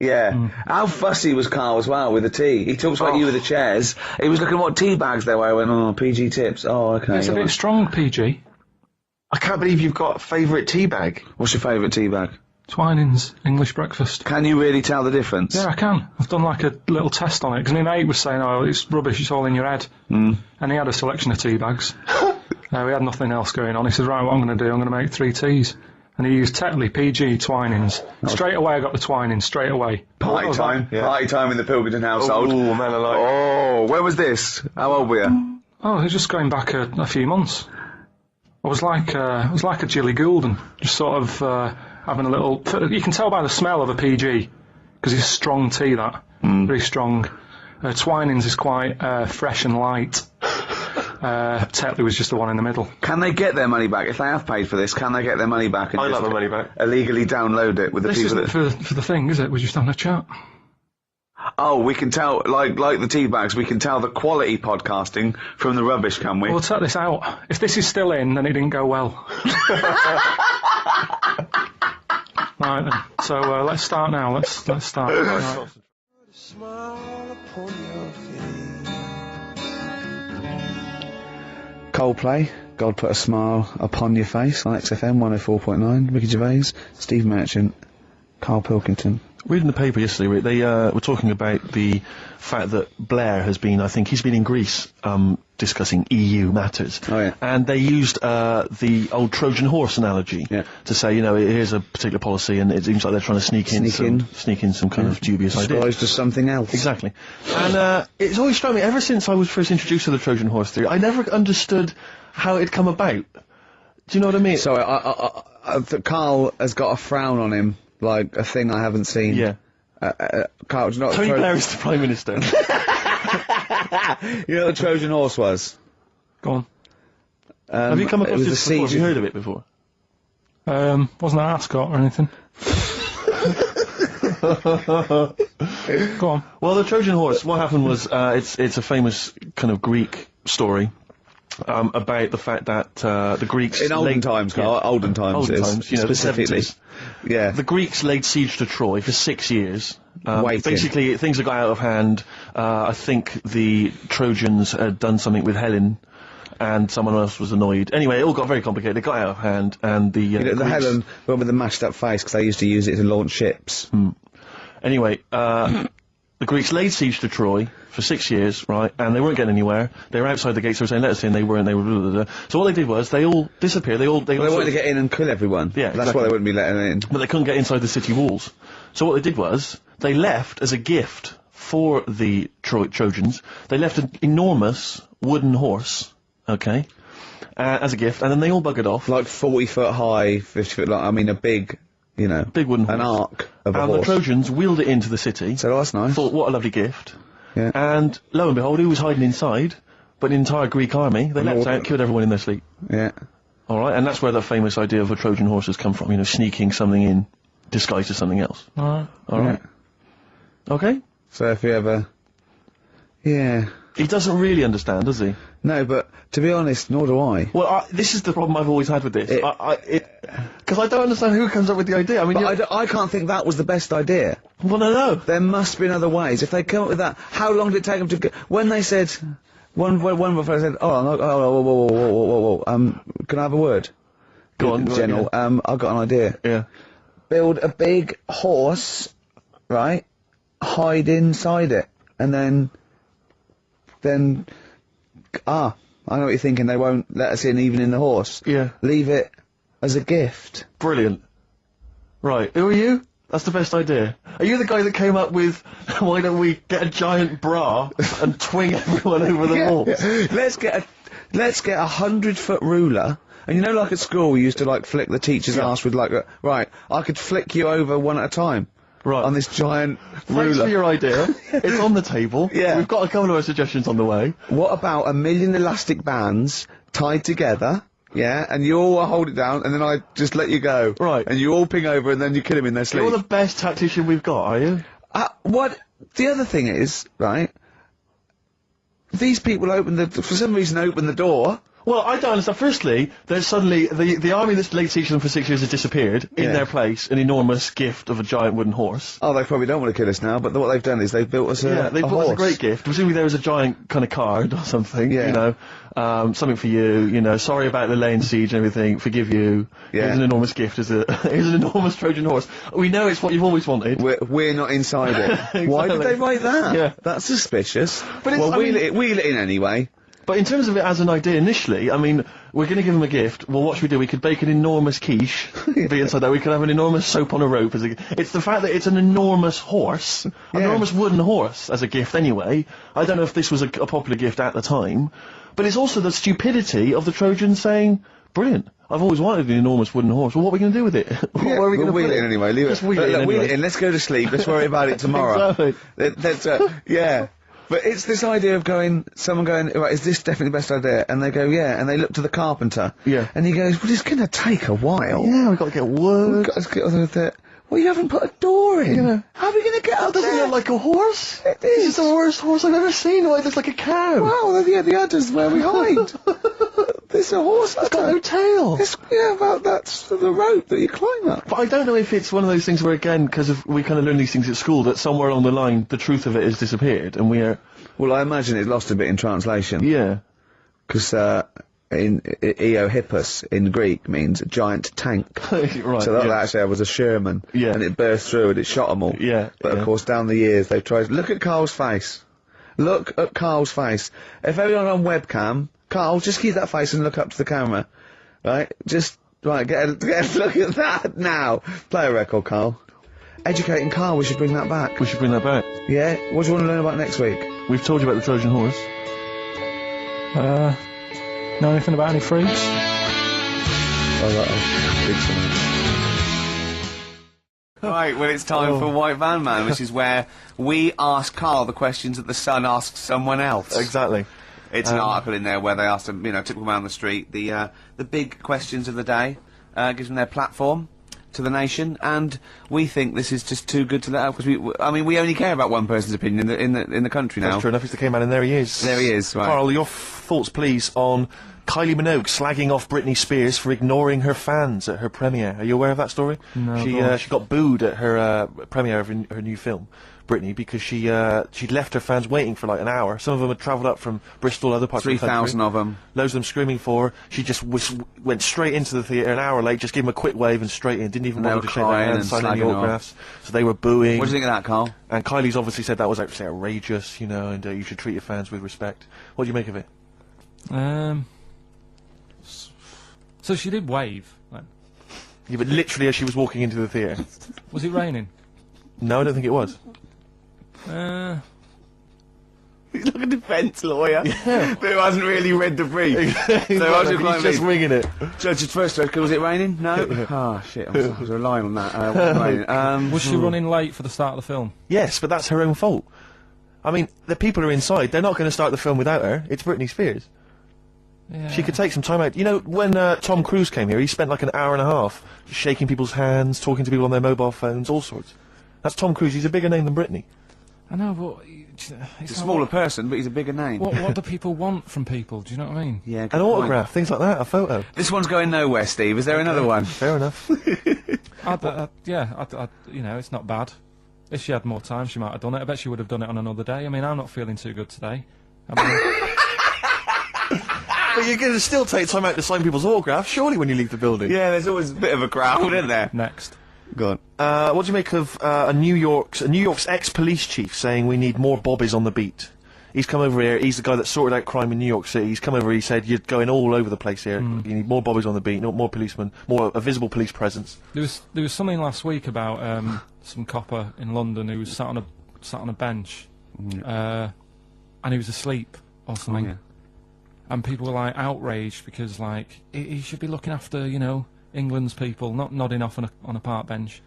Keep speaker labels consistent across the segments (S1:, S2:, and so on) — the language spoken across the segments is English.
S1: Yeah. How fussy was Carl as well with the tea? He talks like you with the chairs. He was looking at what tea bags there were. I went, oh, PG tips. Oh, okay.
S2: It's a bit strong, PG.
S3: I can't believe you've got a favourite tea bag.
S1: What's your favourite tea bag?
S2: Twinings English breakfast.
S1: Can you really tell the difference?
S2: Yeah, I can. I've done like a little test on it, because my mate was saying, oh, it's rubbish, it's all in your head. And he had a selection of tea bags. We had nothing else going on. He said, right, what I'm going to do, I'm going to make 3 teas. And he used Tetley, PG, Twinings. Straight away I got the Twinings, straight away.
S1: Party time. Party time in the Pilkington household.
S3: Oh, man, I like it.
S1: Oh, where was this? How old were you?
S2: Oh, it was just going back a few months. I was like a Jilly Goulden, just sort of having a little... You can tell by the smell of a PG, because it's strong tea, that. Very strong. Twinings is quite fresh and light. Tetley was just the one in the middle.
S1: Can they get their money back? If they have paid for this, can they get their money back? And
S3: I like my money back.
S1: Illegally download it with the
S2: This
S1: people
S2: isn't
S1: that...
S2: for the thing, is it? We're just having a chat.
S1: Oh, we can tell, like the tea bags, we can tell the quality podcasting from the rubbish, can we?
S2: We'll take this out. If this is still in, then it didn't go well. Right then. So let's start now. Let's start. Right.
S1: Coldplay, God Put a Smile Upon Your Face on XFM 104.9. Ricky Gervais, Steve Merchant, Carl Pilkington.
S4: Reading the paper yesterday, they were talking about the fact that Blair has been, I think he's been in Greece discussing EU matters.
S1: Oh, yeah.
S4: And they used the old Trojan horse analogy to say, you know, here's a particular policy and it seems like they're trying to sneak in some kind of dubious idea.
S1: Disguised as something else.
S4: Exactly. And it's always struck me, ever since I was first introduced to the Trojan horse theory, I never understood how it had come about. Do you know what I mean?
S1: So, Carl has got a frown on him. Like, a thing I haven't seen.
S4: Yeah.
S1: Carl, do you know what
S4: Tony Blair is the Prime Minister.
S1: You know what the Trojan horse was?
S2: Go on.
S4: Have you come across this before?
S1: siege.
S4: Have you heard of it before?
S2: Wasn't an ascot or anything. Go on.
S4: Well, the Trojan horse, what happened was, it's a famous kind of Greek story. About the fact that the Greeks...
S1: In olden times, Carl. Olden times,
S4: you know,
S1: specifically.
S4: The 70s.
S1: Yeah.
S4: The Greeks laid siege to Troy for 6 years.
S1: Waiting.
S4: Basically, things had got out of hand. I think the Trojans had done something with Helen, and someone else was annoyed. Anyway, it all got very complicated. It got out of hand, and the
S1: the Helen, the one with the mashed up face, because they used to use it to launch ships.
S4: Anyway, the Greeks laid siege to Troy for 6 years, right, and they weren't getting anywhere. They were outside the gates, they were saying, let us in, they weren't, they were blah, blah, blah. So what they did was, they all disappeared, they
S1: wanted to get in and kill everyone.
S4: Yeah,
S1: That's
S4: exactly.
S1: why they wouldn't be letting in.
S4: But they couldn't get inside the city walls. So what they did was, they left as a gift for the Trojans, they left an enormous wooden horse, okay, as a gift, and then they all buggered off.
S1: Like 40 foot high, 50 foot long, I mean a big, you know,
S4: big wooden horse.
S1: an arc of a
S4: and
S1: horse.
S4: the Trojans wheeled it into the city.
S1: So that's nice.
S4: Thought, what a lovely gift.
S1: Yeah.
S4: And lo and behold, who was hiding inside? But the entire Greek army. They leapt out, killed everyone in their sleep.
S1: Yeah.
S4: Alright, and that's where the famous idea of a Trojan horse has come from, you know, sneaking something in, disguised as something else.
S2: Alright.
S4: Alright.
S1: Yeah.
S4: Okay?
S1: So if you ever... Yeah.
S4: He doesn't really understand, does he?
S1: No, but to be honest, nor do I.
S4: Well, this is the problem I've always had with this. Because I don't understand who comes up with the idea. I mean,
S1: But I can't think that was the best idea.
S4: well, no.
S1: There must be other ways. If they come up with that, how long did it take them to go? When they said, one fellow said, whoa, can I have a word?
S4: Go on,
S1: General,
S4: yeah.
S1: I've got an idea.
S4: Yeah.
S1: Build a big horse, right? Hide inside it, and then, I know what you're thinking, they won't let us in even in the horse.
S4: Yeah.
S1: Leave it as a gift.
S4: Brilliant. Right, who are you? That's the best idea. Are you the guy that came up with, why don't we get a giant bra and twing everyone over the walls?
S1: Yeah. Let's get a 100-foot ruler, and you know, like at school, we used to like flick the teacher's ass with like right, I could flick you over one at a time.
S4: Right.
S1: On this giant ruler.
S4: Thanks for your idea. It's on the table.
S1: Yeah.
S4: We've got a couple of other suggestions on the way.
S1: What about 1 million elastic bands tied together? Yeah, and you all hold it down, and then I just let you go.
S4: Right.
S1: And you all ping over, and then you kill him in their sleep.
S4: You're the best tactician we've got, are you?
S1: What? The other thing is, right, these people for some reason open the door,
S4: Well, I don't understand. Firstly, there's suddenly the army that's laid siege to them for 6 years has disappeared. In
S1: Yeah.
S4: their place, an enormous gift of a giant wooden horse.
S1: Oh, they probably don't want to kill us now, but what they've done is they've built us
S4: Yeah, they
S1: a
S4: bought
S1: horse.
S4: us a great gift. Presumably there was a giant kind of card or something.
S1: Yeah.
S4: You know, something for you. You know, sorry about the laying siege and everything. Forgive you.
S1: Yeah.
S4: Here's an enormous gift. Here's an enormous Trojan horse. We know it's what you've always wanted.
S1: We're not inside it. Why did they write that?
S4: Yeah.
S1: That's suspicious.
S4: But it's-
S1: well,
S4: I mean-
S1: wheel it in anyway.
S4: But in terms of it as an idea initially, I mean, we're going to give them a gift. Well, what should we do? We could bake an enormous quiche, be inside there. We could have an enormous soap on a rope as a. It's the fact that it's an enormous horse, an
S1: Yeah.
S4: enormous wooden horse as a gift. Anyway, I don't know if this was a popular gift at the time, but it's also the stupidity of the Trojans saying, "Brilliant! I've always wanted an enormous wooden horse. Well, what are we going to do with it?
S1: Yeah,
S4: Where are we
S1: we'll
S4: going to
S1: wheel
S4: put
S1: it in anyway. Leave
S4: Just
S1: it.
S4: wheel it in
S1: Look, wheel
S4: anyway.
S1: it in. Let's go to sleep. Let's worry about it tomorrow.
S4: Exactly.
S1: That's yeah. But it's this idea of someone going, right, is this definitely the best idea? And they go, yeah, and they look to the carpenter.
S4: Yeah.
S1: And he goes, well, it's going to take a while.
S4: Yeah, we've got to get wood.
S1: We've got to get on with it. Well, you haven't put a door in.
S4: Yeah.
S1: How are we going to get up
S4: Doesn't
S1: there?
S4: it look like a horse?
S1: It
S4: This
S1: is.
S4: is the worst horse I've ever seen. It looks like a cow.
S1: Well, yeah, the udder's where we hide. There's a horse
S4: It's got no
S1: udder.
S4: tail.
S1: Yeah, well, that's the rope that you climb up.
S4: But I don't know if it's one of those things where, again, because we kind of learn these things at school, that somewhere along the line the truth of it has disappeared, and we are,
S1: Well, I imagine it lost a bit in translation.
S4: yeah,
S1: Because in Eohippus in Greek means a giant tank.
S4: right.
S1: So that
S4: yeah.
S1: actually was a Sherman.
S4: Yeah.
S1: And it burst through and it shot them all.
S4: Yeah,
S1: But
S4: yeah.
S1: of course, down the years, they've tried. Look at Carl's face. Look at Carl's face. If everyone on webcam, Carl, just keep that face and look up to the camera. Right? Just, right, get a look at that now. Play a record, Carl. Educating Carl, we should bring that back.
S4: We should bring that back.
S1: Yeah? What do you want to learn about next week?
S4: We've told you about the Trojan horse.
S2: Know anything about any freaks?
S1: Right, well, it's time for White Van Man, which is where we ask Carl the questions that the Sun asks someone else.
S4: Exactly.
S1: It's an article in there where they ask them, typical man on the street, the big questions of the day, gives them their platform to the nation, and we think this is just too good to let out because we only care about one person's opinion in the country now.
S4: That's true enough. It's the K-Man, and there he is.
S1: There he is, right.
S4: Carl, your thoughts, please, on Kylie Minogue slagging off Britney Spears for ignoring her fans at her premiere. Are you aware of that story?
S2: No,
S4: She
S2: go on.
S4: she got booed at her premiere of her new film, Britney, because she'd left her fans waiting for like an hour. Some of them had travelled up from Bristol, other parts of the country.
S1: 3,000 of them.
S4: Loads of them screaming for her. She just went straight into the theatre an hour late, just gave them a quick wave and straight in. Didn't even
S1: And they
S4: bother
S1: were
S4: to shake their
S1: crying
S4: hand,
S1: and
S4: sign any
S1: slagging her off.
S4: autographs. So they were booing.
S1: What do you think of that, Carl?
S4: And Kylie's obviously said that was actually outrageous, and you should treat your fans with respect. What do you make of it?
S2: So she did wave. Then.
S4: Yeah, but literally as she was walking into the theatre.
S2: Was it raining?
S4: No, I don't think it was.
S1: He's like a defence lawyer who hasn't really read the brief. So I
S4: He's just winging it.
S1: Judge, first question, was it raining? No? Oh, shit, I was relying on that. Was it raining?
S2: Was she running late for the start of the film?
S4: Yes, but that's her own fault. I mean, the people are inside. They're not going to start the film without her. It's Britney Spears.
S2: Yeah.
S4: She could take some time out. You know, when Tom Cruise came here, he spent like an hour and a half shaking people's hands, talking to people on their mobile phones, all sorts. That's Tom Cruise. He's a bigger name than Britney.
S2: I know, but
S1: He's a smaller person, but he's a bigger name.
S2: What do people want from people? Do you know what I mean?
S1: Yeah, good
S4: An
S1: point.
S4: autograph, things like that, a photo.
S1: This one's going nowhere, Steve. Is there another one?
S4: Fair enough.
S2: It's not bad. If she had more time, she might have done it. I bet she would have done it on another day. I mean, I'm not feeling too good today. I mean,
S4: But you're going to still take time out to sign people's autographs, surely, when you leave the building.
S1: Yeah, there's always a bit of a crowd, isn't there?
S2: next.
S1: Go on.
S4: What do you make of New York's ex-police chief saying we need more bobbies on the beat? He's come over here. He's the guy that sorted out crime in New York City. He's come over. He said you're going all over the place here. You need more bobbies on the beat, more policemen, a visible police presence.
S2: There was something last week about some copper in London who was sat on a bench, and he was asleep or something.
S1: yeah.
S2: And people were like outraged because like he should be looking after England's people, not nodding off on a park bench,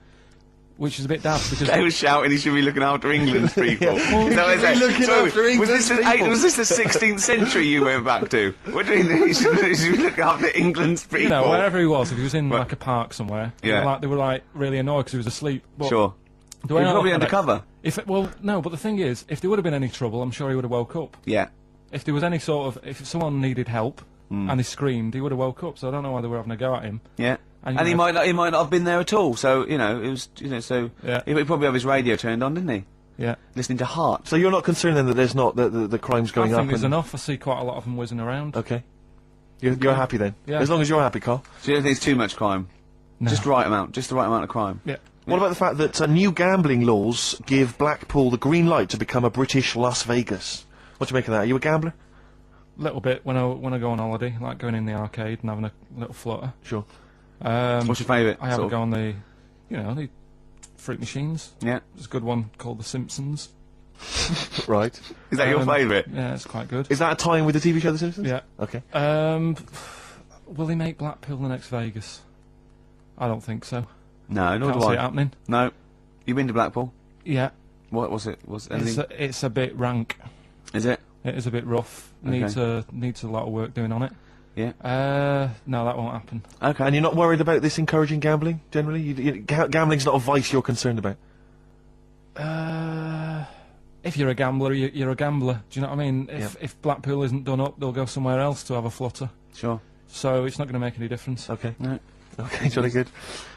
S2: which is a bit daft because
S1: They were shouting he should be looking after England's people.
S4: Well,
S1: Is that what they said?
S4: looking after
S1: was
S4: England's people.
S1: Was this the 16th century you went back to? What do you mean he should be looking after England's people?
S2: wherever he was, if he was in like a park somewhere,
S1: Yeah.
S2: they were like really annoyed because he was asleep. But
S1: Sure.
S2: do I
S1: He's
S2: know
S1: probably
S2: that?
S1: undercover.
S2: No, but the thing is, if there would have been any trouble, I'm sure he would have woke up.
S1: Yeah.
S2: If there was any if someone needed help, and he screamed, he would have woke up. So I don't know why they were having a go at him.
S1: Yeah.
S2: And,
S1: And
S2: you
S1: he
S2: know,
S1: might not have been there at all. So you know, it was so
S2: Yeah.
S1: he probably have his radio turned on, didn't he?
S2: Yeah.
S1: Listening to Heart.
S4: So you're not concerned then that there's not the crimes
S2: I
S4: going
S2: think
S4: up?
S2: there's
S4: and-
S2: enough. I see quite a lot of them whizzing around.
S4: Okay. You're happy then?
S2: Yeah.
S4: As long as you're happy, Carl.
S1: So you don't think it's too much crime?
S2: No.
S1: Just the right amount. Just the right amount of crime.
S2: Yeah.
S4: What about the fact that new gambling laws give Blackpool the green light to become a British Las Vegas? What do you make of that? Are you a gambler?
S2: Little bit when I go on holiday, like going in the arcade and having a little flutter.
S4: Sure.
S1: What's your favourite?
S2: I have
S1: sort
S2: a
S1: of-
S2: go on the, the fruit machines.
S1: Yeah.
S2: There's a good one called The Simpsons.
S4: Right.
S1: Is that your favourite?
S2: Yeah, it's quite good.
S4: Is that a tie-in with the TV show The Simpsons?
S2: Yeah.
S4: Okay.
S2: Will he make Blackpool the next Vegas? I don't think so.
S1: No, nor
S2: Can't
S1: do
S2: see
S1: I.
S2: it happening.
S1: No. You been to Blackpool?
S2: Yeah.
S1: What was it? Was anything?
S2: It's a bit rank.
S1: Is it?
S2: It is a bit rough. Needs a lot of work doing on it.
S1: Yeah.
S2: No, that won't happen.
S1: Okay.
S4: And you're not worried about this encouraging gambling, generally? Gambling's not a vice you're concerned about?
S2: If you're a gambler, you're a gambler. Do you know what I mean? If Blackpool isn't done up, they'll go somewhere else to have a flutter.
S1: Sure.
S2: So it's not going to make any difference.
S4: Okay.
S1: No.
S4: Okay, jolly good.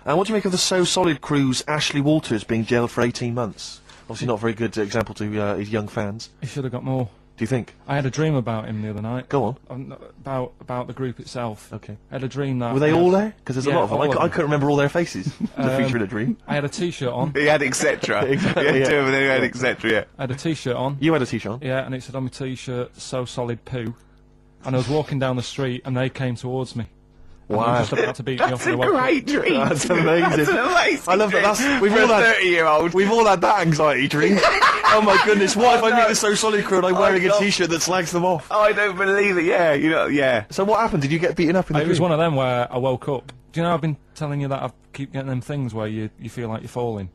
S4: And what do you make of the So Solid crew's Ashley Walters being jailed for 18 months? Obviously not a very good example to his young fans.
S2: He should have got more.
S4: Do you think?
S2: I had a dream about him the other night.
S4: Go on.
S2: About the group itself.
S4: Okay.
S2: I had a dream that...
S4: Were they all there? Because there's a
S2: Yeah,
S4: lot of them.
S2: all of
S4: I
S2: them.
S4: couldn't remember all their faces. The feature in a dream.
S2: I had a T-shirt on.
S1: He had etc.
S4: Exactly,
S1: He had
S4: yeah.
S1: two of them, he had etc. Yeah.
S2: I had a T-shirt on.
S4: You had a T-shirt on?
S2: Yeah, and it said on my T-shirt, "So Solid Poo." And I was walking down the street, and they came towards me. And they were
S4: Wow.
S2: just about to beat me off.
S1: That's
S2: and
S1: a
S2: I woke up.
S1: great dream.
S4: That's amazing.
S1: That's an amazing.
S4: I love that.
S1: dream.
S4: We've
S1: For
S4: all
S1: a
S4: had
S1: 30-year-old.
S4: We've all had that anxiety dream. Oh my goodness! What if I meet
S1: no.
S4: the So Solid crew and I'm wearing a
S1: God.
S4: T-shirt that slags them off?
S1: Oh, I don't believe it. Yeah, yeah.
S4: So what happened? Did you get beaten up in the
S2: It was
S4: dream?
S2: one of them where I woke up. Do you know I've been telling you that I keep getting them things where you feel like you're falling?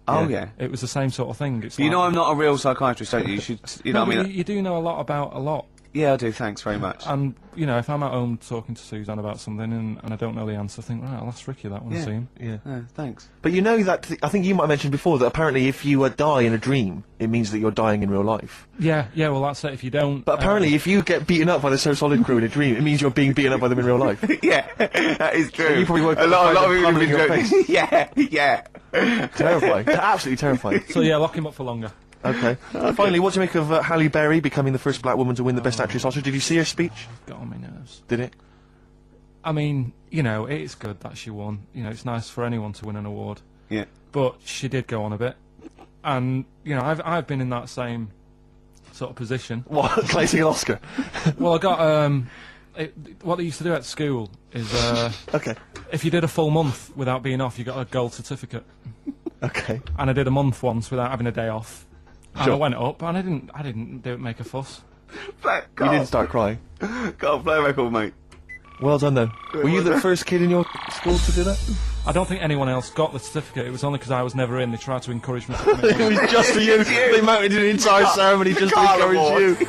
S1: Oh yeah.
S2: It was the same sort of thing. It's
S1: You
S2: like,
S1: know I'm not a real psychiatrist, don't you? You should, you know
S2: No,
S1: what I
S2: but
S1: mean?
S2: you do know a lot about a lot.
S1: Yeah, I do. Thanks very much.
S2: And, if I'm at home talking to Suzanne about something and I don't know the answer, I think, right, I'll ask Ricky that one,
S1: Yeah.
S2: see him.
S4: Yeah.
S1: Thanks.
S4: But you know that I think you might have mentioned before that apparently if you die in a dream, it means that you're dying in real life.
S2: Yeah, well, that's it. If you don't...
S4: But apparently, if you get beaten up by the So Solid crew in a dream, it means you're being beaten up by them in real life.
S1: Yeah, that is true.
S4: you probably woke
S1: a
S4: up
S1: lot
S4: to
S1: of
S4: find
S1: people
S4: them
S1: have
S4: covering
S1: been joking. Yeah.
S4: Terrifying. Absolutely terrifying.
S2: So, yeah, lock him up for longer.
S4: Okay. Finally, what do you make of Halle Berry becoming the first black woman to win the Best Actress Oscar? Did you see her speech?
S2: Got on my nerves.
S4: Did it?
S2: I mean, it's good that she won. It's nice for anyone to win an award.
S1: Yeah.
S2: But she did go on a bit. And, I've been in that same sort of position.
S4: What? Placing an Oscar?
S2: Well, I got, what they used to do at school is,
S4: Okay.
S2: if you did a full month without being off, you got a gold certificate.
S4: Okay.
S2: And I did a month once without having a day off. And
S4: Sure.
S2: I went up, and I didn't make a fuss.
S4: You didn't start crying.
S1: Can't play a record, mate.
S4: Well done, though. Were you the first kid in your school to do that?
S2: I don't think anyone else got the certificate. It was only because I was never in. They tried to encourage me to come in.
S4: It was just for you. They mounted an entire ceremony just to
S1: Carl
S4: encourage
S1: Award.
S4: you.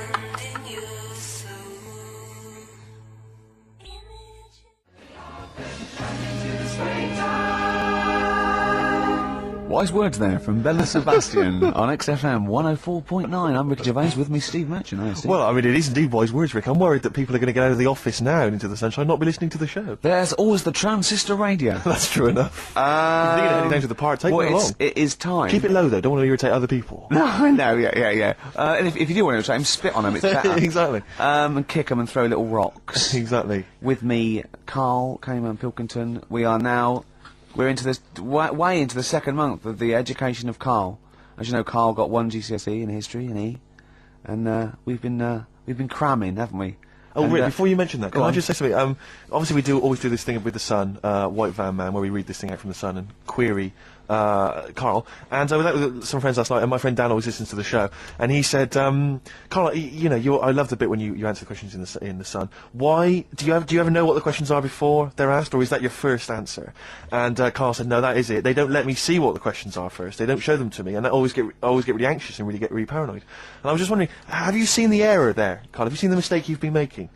S1: Wise words there from Bella Sebastian on XFM 104.9. I'm Ricky Gervais, with me Steve Merchant. Hi, Steve.
S4: Well, I mean, it is indeed wise words, Rick. I'm worried that people are going to get out of the office now and into the sunshine, not be listening to the show.
S1: There's always the transistor radio.
S4: That's true enough. If you're heading down to the park, take
S1: well,
S4: one along.
S1: it is time.
S4: Keep it low, though. Don't want to irritate other people.
S1: No, I know, yeah. And if you do want to irritate him, spit on him, it's better.
S4: Exactly.
S1: And kick them and throw little rocks.
S4: Exactly.
S1: With me, Carl, Cayman Pilkington. We're into this, way into the second month of the education of Carl. As you know, Carl got 1 GCSE in history and E. And we've been cramming, haven't we?
S4: Oh,
S1: And,
S4: Rick, before you mention that, can
S1: go
S4: I
S1: on.
S4: just say something? Obviously, we always do this thing with the Sun, White Van Man, where we read this thing out from the Sun and query Carl. And I was out with some friends last night, and my friend Dan always listens to the show, and he said, Carl, I love the bit when you answer the questions in the Sun. Why do you ever know what the questions are before they're asked, or is that your first answer? And Carl said, no, that is it. They don't let me see what the questions are first. They don't show them to me, and I always get really anxious and get really paranoid. And I was just wondering, have you seen the error there, Carl? Have you seen the mistake you've been making?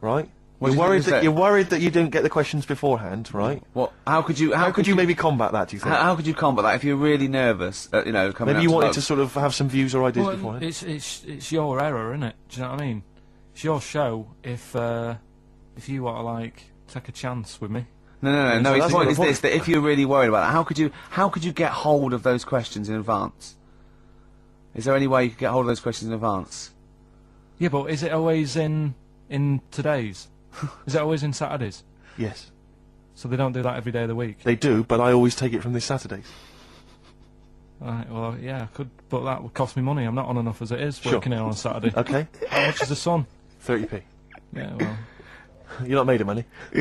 S4: Right?
S1: What do
S4: You're
S1: you think
S4: worried
S1: is
S4: that
S1: that?
S4: you're worried that you don't get the questions beforehand, right?
S1: What? How could you?
S4: How could you maybe combat that? Do you think?
S1: How could you combat that if you're really nervous? Coming
S4: Maybe
S1: up
S4: you
S1: to
S4: wanted
S1: vote?
S4: to sort of have some views or ideas
S2: Well,
S4: beforehand.
S2: it's your error, isn't it? Do you know what I mean? it's your show if you want to, like, take a chance with me.
S1: No. His
S4: that's
S1: point
S4: not
S1: is
S4: the
S1: this: that if you're really worried about that, how could you get hold of those questions in advance? Is there any way you could get hold of those questions in advance?
S2: Yeah, but is it always in today's? Is it always in Saturdays?
S4: Yes.
S2: So they don't do that every day of the week?
S4: They do, but I always take it from this Saturday.
S2: Right, well, yeah, I could, but that would cost me money. I'm not on enough as it is,
S4: Sure.
S2: working here on a Saturday.
S4: Okay.
S2: How much is the sun?
S4: 30p.
S2: Yeah, well...
S4: You're not made of money. I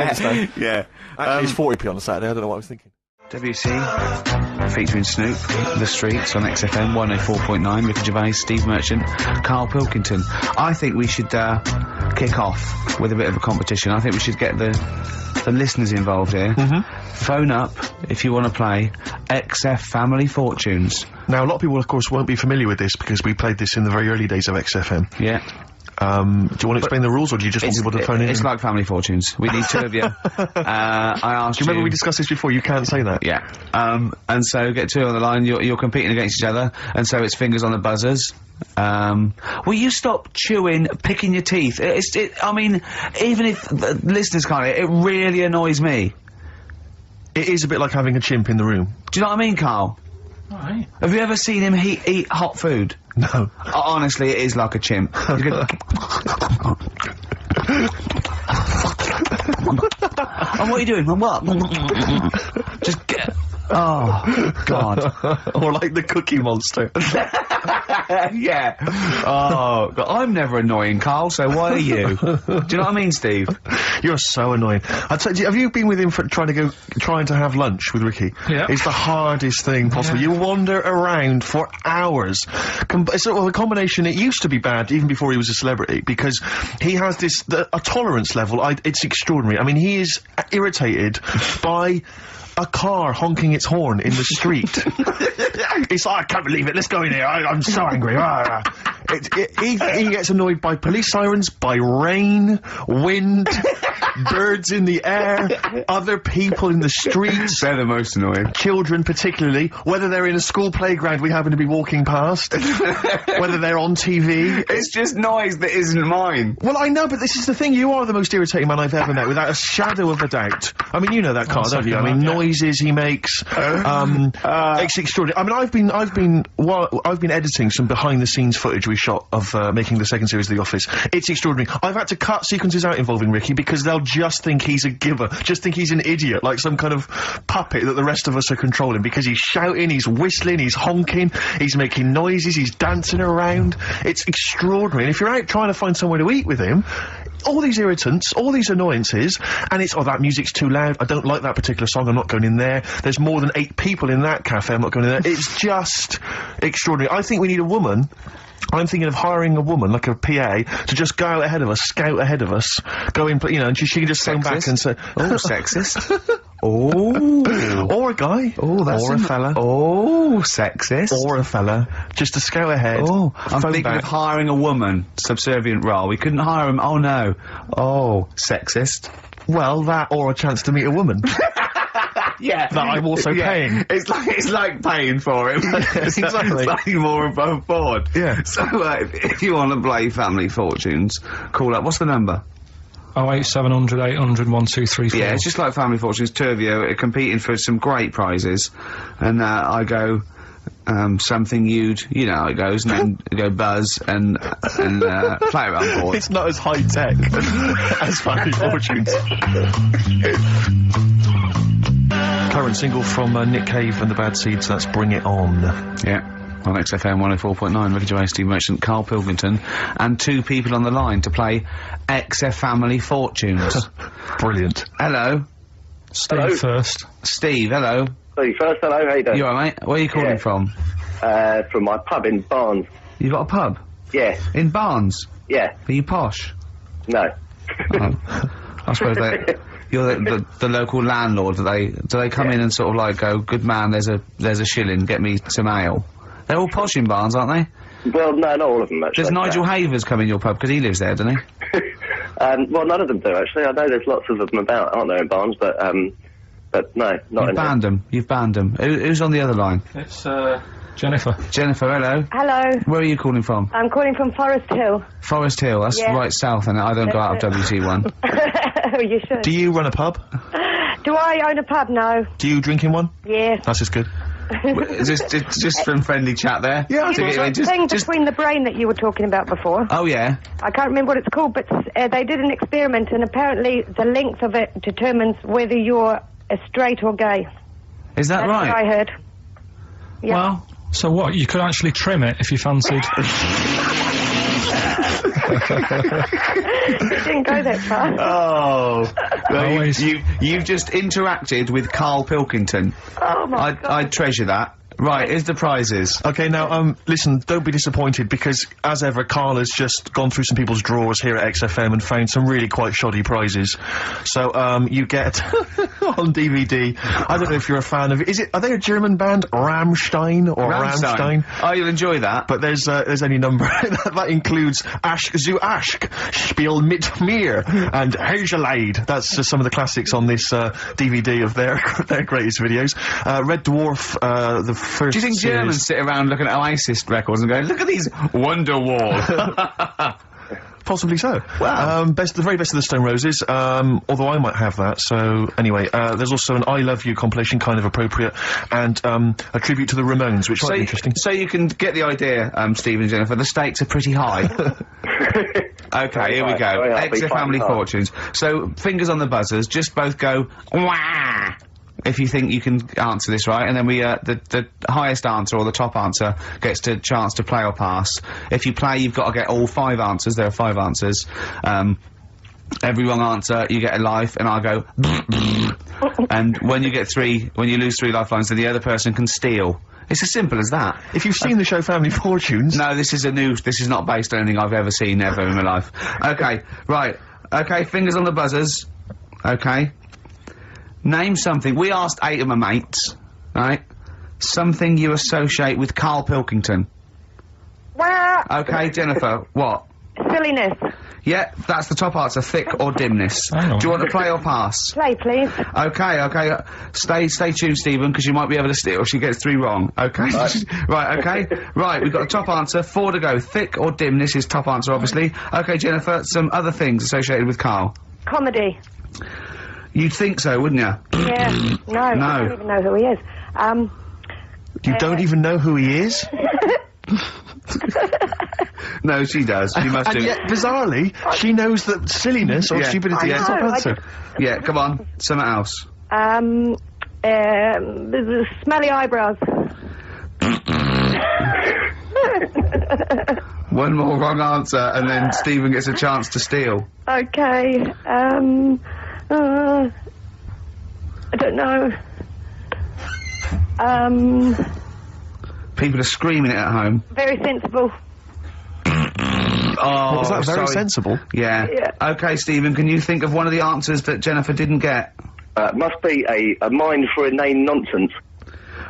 S4: understand.
S1: Yeah.
S4: Actually, it's 40p on a Saturday. I don't know what I was thinking.
S1: WC, featuring Snoop, The Streets on XFM 104.9, Ricky Gervais, Steve Merchant, Carl Pilkington. I think we should kick off with a bit of a competition. I think we should get the listeners involved here. Phone up if you want to play XF Family Fortunes.
S3: Now, a lot of people, of course, won't be familiar with this because we played this in the very early days of XFM.
S1: Yeah.
S3: Do you want to explain the rules, or do you just want people to phone in?
S1: It's like Family Fortunes. We need two of you. I asked
S3: Do you remember we discussed this before? You can't say that.
S1: Yeah. And so get two on the line. You're competing against each other, and so it's fingers on the buzzers. Will you stop chewing, picking your teeth? I mean, even if the listeners can't, it really annoys me.
S3: It is a bit like having a chimp in the room.
S1: Do you know what I mean, Carl?
S2: Right.
S1: Have you ever seen him eat hot food?
S3: No.
S1: Honestly, it is like a chimp. He's gonna- Oh, what are you doing? What? Just get... Oh, God.
S3: Or like the Cookie Monster.
S1: Yeah. Oh, God. I'm never annoying, Carl, so why are you? Do you know what I mean, Steve?
S3: You're so annoying. Have you been with him for trying to have lunch with Ricky?
S2: Yeah.
S3: It's the hardest thing possible.
S2: Yeah.
S3: You wander around for hours. The combination, it used to be bad even before he was a celebrity, because he has a tolerance level, it's extraordinary. I mean, he is irritated by a car honking its horn in the street. It's like, I can't believe it, let's go in here, I'm so angry. He gets annoyed by police sirens, by rain, wind, birds in the air, other people in the streets.
S1: They're the most annoying.
S3: Children particularly, whether they're in a school playground we happen to be walking past, whether they're on TV.
S1: It's just noise that isn't mine.
S3: Well, I know, but this is the thing, you are the most irritating man I've ever met, without a shadow of a doubt. I mean, you know that, Carl, don't you? I mean, noises he makes, it's extraordinary. I mean, I've been editing some behind-the-scenes footage we shot of making the second series of The Office. It's extraordinary. I've had to cut sequences out involving Ricky because they'll just think he's a giver, just think he's an idiot, like some kind of puppet that the rest of us are controlling, because he's shouting, he's whistling, he's honking, he's making noises, he's dancing around. It's extraordinary. And if you're out trying to find somewhere to eat with him, all these irritants, all these annoyances, and it's, oh, that music's too loud, I don't like that particular song, I'm not going in there, there's more than 8 people in that cafe, I'm not going in there. It's just extraordinary. I think we need a woman. I'm thinking of hiring a woman, like a PA, to just go out ahead of us, scout ahead of us, go in, you know, and she can just phone back and say,
S1: oh, sexist. Oh.
S3: Or a guy.
S1: Oh, that's
S3: or a fella.
S1: Oh, sexist.
S3: Or a fella. Just to scout ahead.
S1: Oh, I'm
S3: phone
S1: thinking
S3: back.
S1: of hiring a woman, subservient role. We couldn't hire him. Oh, no. Oh, sexist.
S3: Well, that or a chance to meet a woman.
S1: Yeah.
S3: That I'm also paying.
S1: It's like paying for him.
S3: Exactly.
S1: It's like more above board.
S3: Yeah.
S1: So, if you want to play Family Fortunes, call up. What's the number?
S2: 08700 800 1234.
S1: Yeah, it's just like Family Fortunes. Two of you are competing for some great prizes. And, I go, something you know how it goes, and then go buzz and play around board.
S3: It's not as high-tech as Family Fortunes. Current single from Nick Cave and the Bad Seeds, that's Bring It On.
S1: Yeah. On XFM 104.9, Ricky Gervais, Steve Merchant, Carl Pilkington, and 2 people on the line to play XF Family Fortunes.
S3: Brilliant.
S1: Hello.
S2: Steve
S5: Hello.
S2: first.
S1: Steve, hello.
S5: Steve first, hello, how you doing?
S1: You alright, mate? Where are you calling
S5: Yeah.
S1: from?
S5: From my pub in Barnes.
S1: You got a pub?
S5: Yeah,
S1: In Barnes?
S5: yeah,
S1: Are you posh?
S5: no.
S1: Oh. I suppose you're the local landlord. Do they come in and sort of like go, good man, there's a shilling, get me some ale? They're all posh in Barnes, aren't they?
S5: Well, no, not all of them, actually.
S1: Does Nigel Havers come in your pub? Because he lives there, doesn't he?
S5: Well, none of them do, actually. I know there's lots of them about, aren't there, in Barnes, but but no, not in
S1: Banned them. You've banned them. Who's on the other line?
S2: It's, Jennifer.
S1: Jennifer, hello.
S6: Hello.
S1: Where are you calling from?
S6: I'm calling from Forest Hill.
S1: Forest Hill. That's
S6: Yeah.
S1: right south, and I don't go out of WT1.
S6: Oh, you should.
S3: Do you run a pub?
S6: Do I own a pub? No.
S3: Do you drink in one?
S6: Yes.
S3: That's just good.
S1: just from friendly chat there.
S3: Yeah, I thought so.
S6: The thing between the brain that you were talking about before.
S1: Oh yeah.
S6: I can't remember what it's called, but they did an experiment, and apparently the length of it determines whether you're straight or gay.
S1: Is that
S6: That's
S1: right?
S6: what I heard. Yeah.
S2: Well, so what? You could actually trim it if you fancied.
S6: It didn't go that far.
S1: Oh, well,
S2: Always.
S1: you've just interacted with Carl Pilkington.
S6: Oh my God.
S1: I treasure that. Right, here's the prizes.
S3: Okay, now, listen, don't be disappointed, because, as ever, Carl has just gone through some people's drawers here at XFM and found some really quite shoddy prizes. So, you get, on DVD, I don't know if you're a fan of, are they a German band? Rammstein, or Rammstein?
S1: Oh, you'll enjoy that.
S3: But there's any number, that includes Asch zu Asch, Spiel mit mir, and Hegelade. That's just some of the classics on this, DVD of their greatest videos. Red Dwarf, the first
S1: Do you think
S3: series.
S1: Germans sit around looking at Oasis records and going, look at these Wonderwall?
S3: Possibly so.
S1: Wow.
S3: The very best of the Stone Roses, although I might have that, so anyway, there's also an I Love You compilation, kind of appropriate, and, a tribute to the Ramones, which might be interesting.
S1: So you can get the idea, Steve and Jennifer, the stakes are pretty high. Okay, here we go.
S5: Very high,
S1: Exit Family
S5: hard.
S1: Fortunes. So, fingers on the buzzers, just both go, wah! If you think you can answer this right, and then we, the highest answer, or the top answer, gets the chance to play or pass. If you play, you've got to get all 5 answers. There are 5 answers. Every wrong answer, you get a life, and I'll go, and when you lose 3 lifelines, then the other person can steal. It's as simple as that.
S3: If you've seen the show Family Fortunes...
S1: No, this is not based on anything I've ever seen ever in my life. Okay, right. Okay, fingers on the buzzers. Okay. Name something. We asked 8 of my mates, right? Something you associate with Carl Pilkington.
S6: Wow.
S1: Okay, Jennifer, what?
S6: Silliness.
S1: Yeah, that's the top answer, thick or dimness.
S2: Hang on.
S1: Do you want to play or pass?
S6: Play, please.
S1: Okay, stay tuned, Stephen, because you might be able to steal if she gets 3 wrong. Okay? Right, okay. Right, we've got a top answer, 4 to go. Thick or dimness is top answer, obviously. Okay, Jennifer, some other things associated with Carl.
S6: Comedy.
S1: You'd think so, wouldn't you?
S6: Yeah. No, I don't even know who he is.
S3: You don't even know who he is?
S1: No, she does. She must do.
S3: And yet, bizarrely, she knows that silliness or
S1: Yeah.
S3: stupidity is the top
S6: I know, I
S3: answer.
S1: Yeah, come on. Something else.
S6: Smelly eyebrows.
S1: One more wrong answer, and then Stephen gets a chance to steal.
S6: Okay. I don't know.
S1: People are screaming it at home.
S6: Very sensible.
S1: Oh,
S3: Was that very
S1: sorry.
S3: sensible?
S1: Yeah.
S6: Yeah.
S1: Okay, Stephen, can you think of one of the answers that Jennifer didn't get?
S5: Must be a mind for inane nonsense.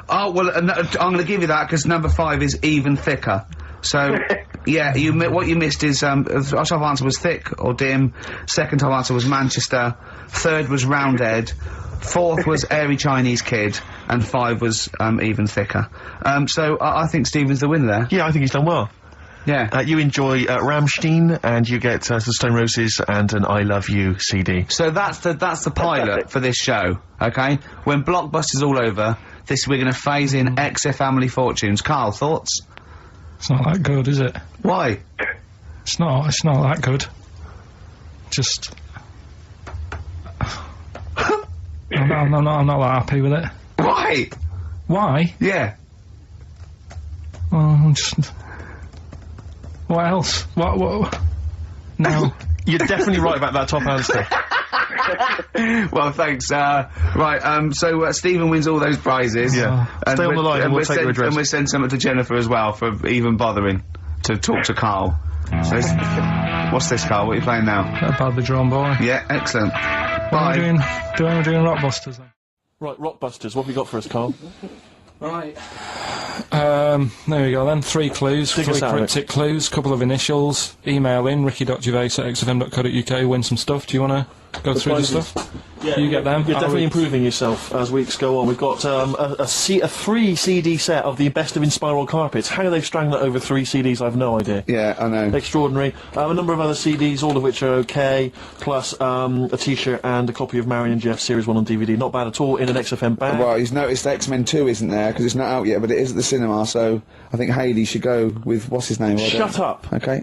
S1: Oh, well, I'm going to give you that, because number 5 is even thicker. So, yeah, what you missed is, our top answer was thick or dim, second top answer was Manchester, third was Roundhead, 4th was airy Chinese kid, and 5 was, even thicker. So, I think Stephen's the winner there.
S3: Yeah, I think he's done well.
S1: Yeah.
S3: You enjoy Rammstein, and you get the Stone Roses and an I Love You CD.
S1: So that's the pilot for this show, okay? When Blockbuster's all over, we're going to phase in XF Family Fortunes. Carl, thoughts?
S2: It's not that good, is it?
S1: Why?
S2: It's not that good. Just... I'm not that happy with it.
S1: Why?
S2: Why?
S1: Yeah.
S2: Well, I'm just... What else? What? No.
S3: You're definitely right about that top answer.
S1: Well, thanks. Right, so Stephen wins all those prizes.
S3: Yeah.
S1: And
S3: Stay on the line and we'll take your address.
S1: And we'll send something to Jennifer as well for even bothering to talk to Carl. So what's this, Carl? What are you playing now?
S2: That badly drawn boy.
S1: Yeah, excellent.
S2: What am I
S1: Bye.
S2: doing Rockbusters then?
S4: Right, Rockbusters, what have you got for us, Carl?
S2: Right. There we go then. 3 clues,
S4: Dig
S2: 3
S4: us out,
S2: cryptic clues, couple of initials. Email in ricky.gervais@xfm.co.uk, win some stuff. Do you want to go through the
S4: prizes.
S2: stuff? You get them.
S4: You're
S2: I'll
S4: definitely
S2: read-
S4: improving yourself as weeks go on. We've got a 3 CD set of the best of Inspiral Carpets. How they've strung that over 3 CDs, I've no idea.
S1: Yeah, I know.
S4: Extraordinary. A number of other CDs, all of which are okay, plus a T-shirt and a copy of Marion Jeff Series 1 on DVD. Not bad at all in an XFM bag.
S1: Well, he's noticed X-Men 2 isn't there because it's not out yet, but it is at the cinema, so I think Hayley should go with, what's his name?
S4: Shut up.
S1: Okay.